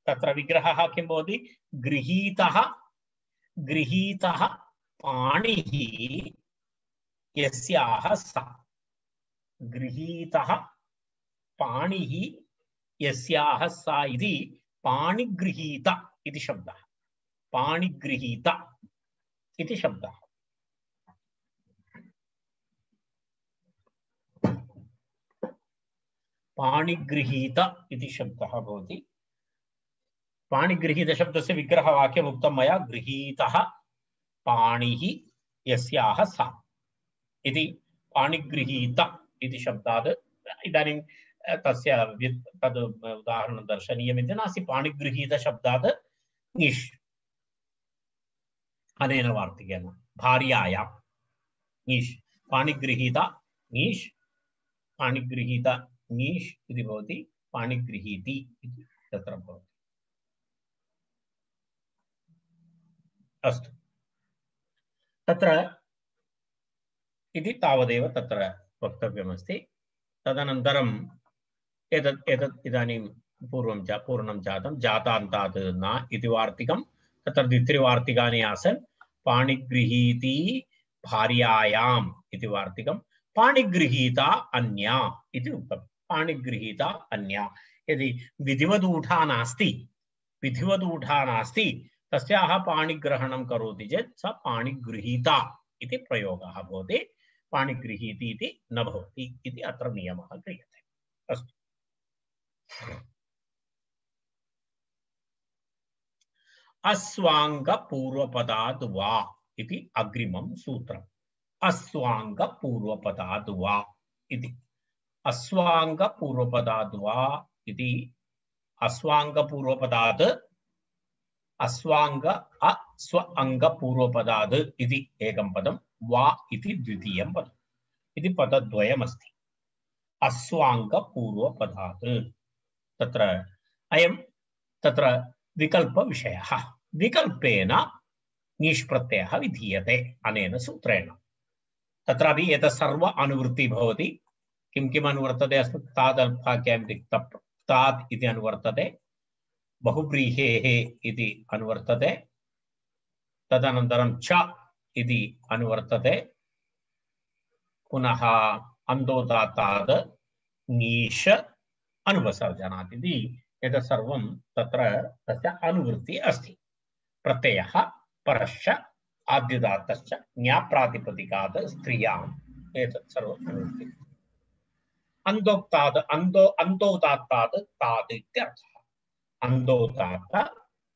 तत्र विग्रहः किं भवति? गृहीतः गृहीतः पाणिः यस्याः सा, गृहीतः पाणिः यस्याः सा इति पाणिगृहीत इति शब्दः, पाणिगृहीत इति शब्दः। पाणिगृहीत इति शब्दः भवति। पाणिगृहीत शब्दस्य विग्रहवाक्यम् उक्तं मया, गृहीतः पाणिः यस्याः सा इति पाणिगृहीत इति शब्दात् इदानीं तस्य तद् उदाहरणं दर्शनीयमिति नास्ति। पाणिगृहीत शब्दात् ङीष् अनेन वार्तिकेन भार्यायां ङीष्, पाणिगृहीत ङीष्, पाणिगृहीत ङीष् इति भवति, पाणिगृहीति इति तत्र भवति। अस्तु, तत्र इति तावदेव तत्र वक्तव्यमस्ति। तदनन्तरम् एतत् इदानीं पूर्णं जातं। जातान्तात् न इति वार्तिकं, तत्र द्वित्रिवार्तिकानि आसन्। पाणिगृहीति भार्यायाम् इति वार्तिकं, पाणिगृहीता अन्या इति उक्तं। पाणिगृहीता अन्या, यदि विधिवदूढा नास्ति तस्याः पाणिग्रहणं करोति चेत् सा पाणिगृहीता इति प्रयोगः भवति, पाणिगृहीति इति न भवति इति अत्र नियमः क्रियते। अस्तु, अस्वाङ्गपूर्वपदाद् वा इति अग्रिमं सूत्रम्। अस्वाङ्गपूर्वपदाद् वा इति, अस्वाङ्गपूर्वपदाद् वा इति, अस्वाङ्गपूर्वपदात् अस्वाङ्ग अस्व अङ्गपूर्वपदाद् इति एकं पदं, वा इति द्वितीयं पदम् इति पदद्वयमस्ति। अस्वाङ्गपूर्वपदात् तत्र अयं तत्र विकल्पविषयः, विकल्पेन ङीष् प्रत्ययः विधीयते अनेन सूत्रेण। तत्रापि एतत् सर्व अनुवृत्ति भवति। किं किम् अनुवर्तते? अस्ति तादल्पाख्यां तात् इति अनुवर्तते, बहुव्रीहेः इति अनुवर्तते, तदनन्तरं च इति अनुवर्तते, पुनः अन्तोदात्तात् ङीष् अनुपसर्जनात् इति एतत् सर्वं तत्र तस्य अनुवृत्ति अस्ति। प्रत्ययः परश्च आद्युदात्तश्च ज्ञाप्रातिपदिकात् स्त्रियाम् एतत् सर्वम् अनुवृत्ति। अन्तोक्तात् अन्तोदात्तात् तात् इत्यर्थः। अन्तोदात्त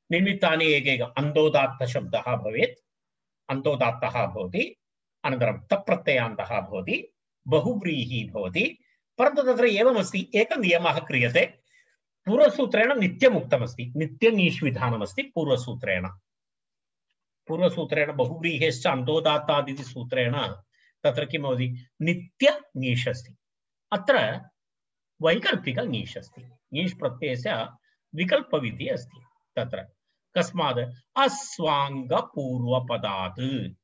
निमित्तानि एकैकम्, अन्तोदात्तशब्दः भवेत्, अन्तोदात्तः भवति, अनन्तरं तप्रत्ययान्तः भवति, बहुव्रीहि भवति। परन्तु तत्र एवमस्ति, एकः नियमः क्रियते। पूर्वसूत्रेण नित्यम् उक्तमस्ति, नित्यङीष् विधानमस्ति पूर्वसूत्रेण। बहुव्रीहेश्च अन्तोदात्तादिति सूत्रेण तत्र किं भवति? नित्यङीष् अस्ति। अत्र वैकल्पिक ङीष् अस्ति। ङीष् प्रत्ययस्य विकल्पविधिः अस्ति तत्र। कस्मात्? अस्वाङ्गपूर्वपदात्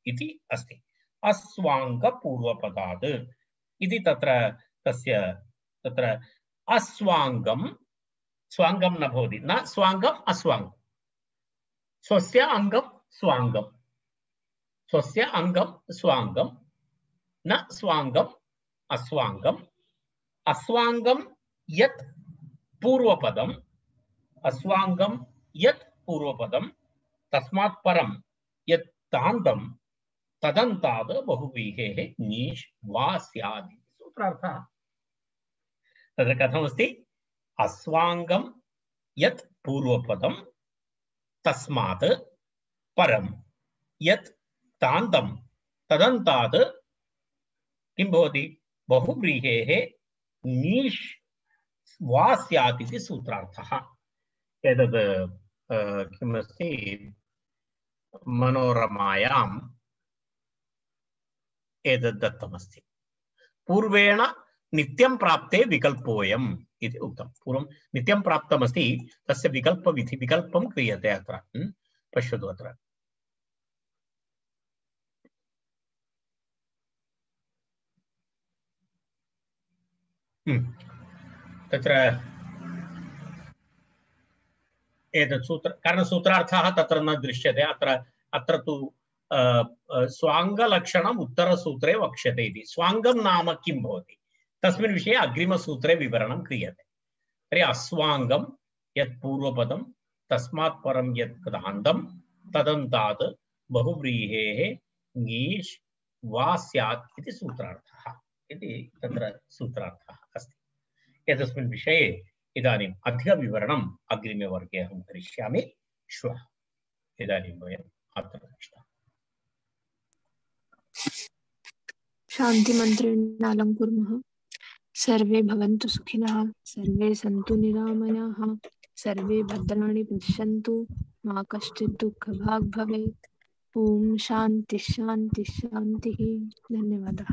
इति अस्ति। अस्वाङ्गपूर्वपदात् इति तत्र तस्य तत्र अस्वाङ्गं स्वाङ्गं न भवति, न स्वाङ्गम् अस्वाङ्गं, स्वस्य अङ्गं स्वाङ्गं, स्वस्य अङ्गं स्वाङ्गं, न स्वाङ्गम् अस्वाङ्गम्, अस्वाङ्गं यत् पूर्वपदम्, अस्वाङ्गं यत् पूर्वपदं, तस्मात् परं यत् तान्तं तदन्तात् बहुव्रीहेः ङीष् वा स्यात् इति सूत्रार्थः। तत्र कथमस्ति? अस्वाङ्गं यत् पूर्वपदं, तस्मात् परं यत् तान्तं तदन्तात् किं भवति? बहुव्रीहेः ङीष् वा स्यात् इति सूत्रार्थः। एतद् किमस्ति? मनोरमायाम् एतद् दत्तमस्ति। पूर्वेण नित्यं प्राप्ते विकल्पोऽयम् इति उक्तं। पूर्वं नित्यं प्राप्तमस्ति, तस्य विकल्पं क्रियते अत्र। पश्यतु अत्र। तत्र एतत् सूत्र कारण सूत्रार्थः तत्र न दृश्यते अत्र तु स्वाङ्गलक्षणम् उत्तरसूत्रे वक्ष्यते इति स्वाङ्गं नाम किं भवति तस्मिन् विषये अग्रिमसूत्रे विवरणं क्रियते तर्हि अस्वाङ्गं यत् पूर्वपदं तस्मात् परं यत् कृतान्तं तदन्तात् बहुव्रीहेः ङीष् वा स्यात् इति सूत्रार्थः इति तत्र सूत्रार्थः अस्ति एतस्मिन् विषये इदानीम् अधिकविवरणम् अग्रिमे वर्गे अहं करिष्यामि श्वः इदानीं वयम् अत्र तिष्ठामः शान्तिमन्त्रेण अलङ्कुर्मः। सर्वे भवन्तु सुखिनः, सर्वे सन्तु निरामयाः, सर्वे भद्राणि पश्यन्तु, मा कश्चित् दुःखभाग् भवेत्। ॐ शान्ति शान्ति शान्तिः। धन्यवादः।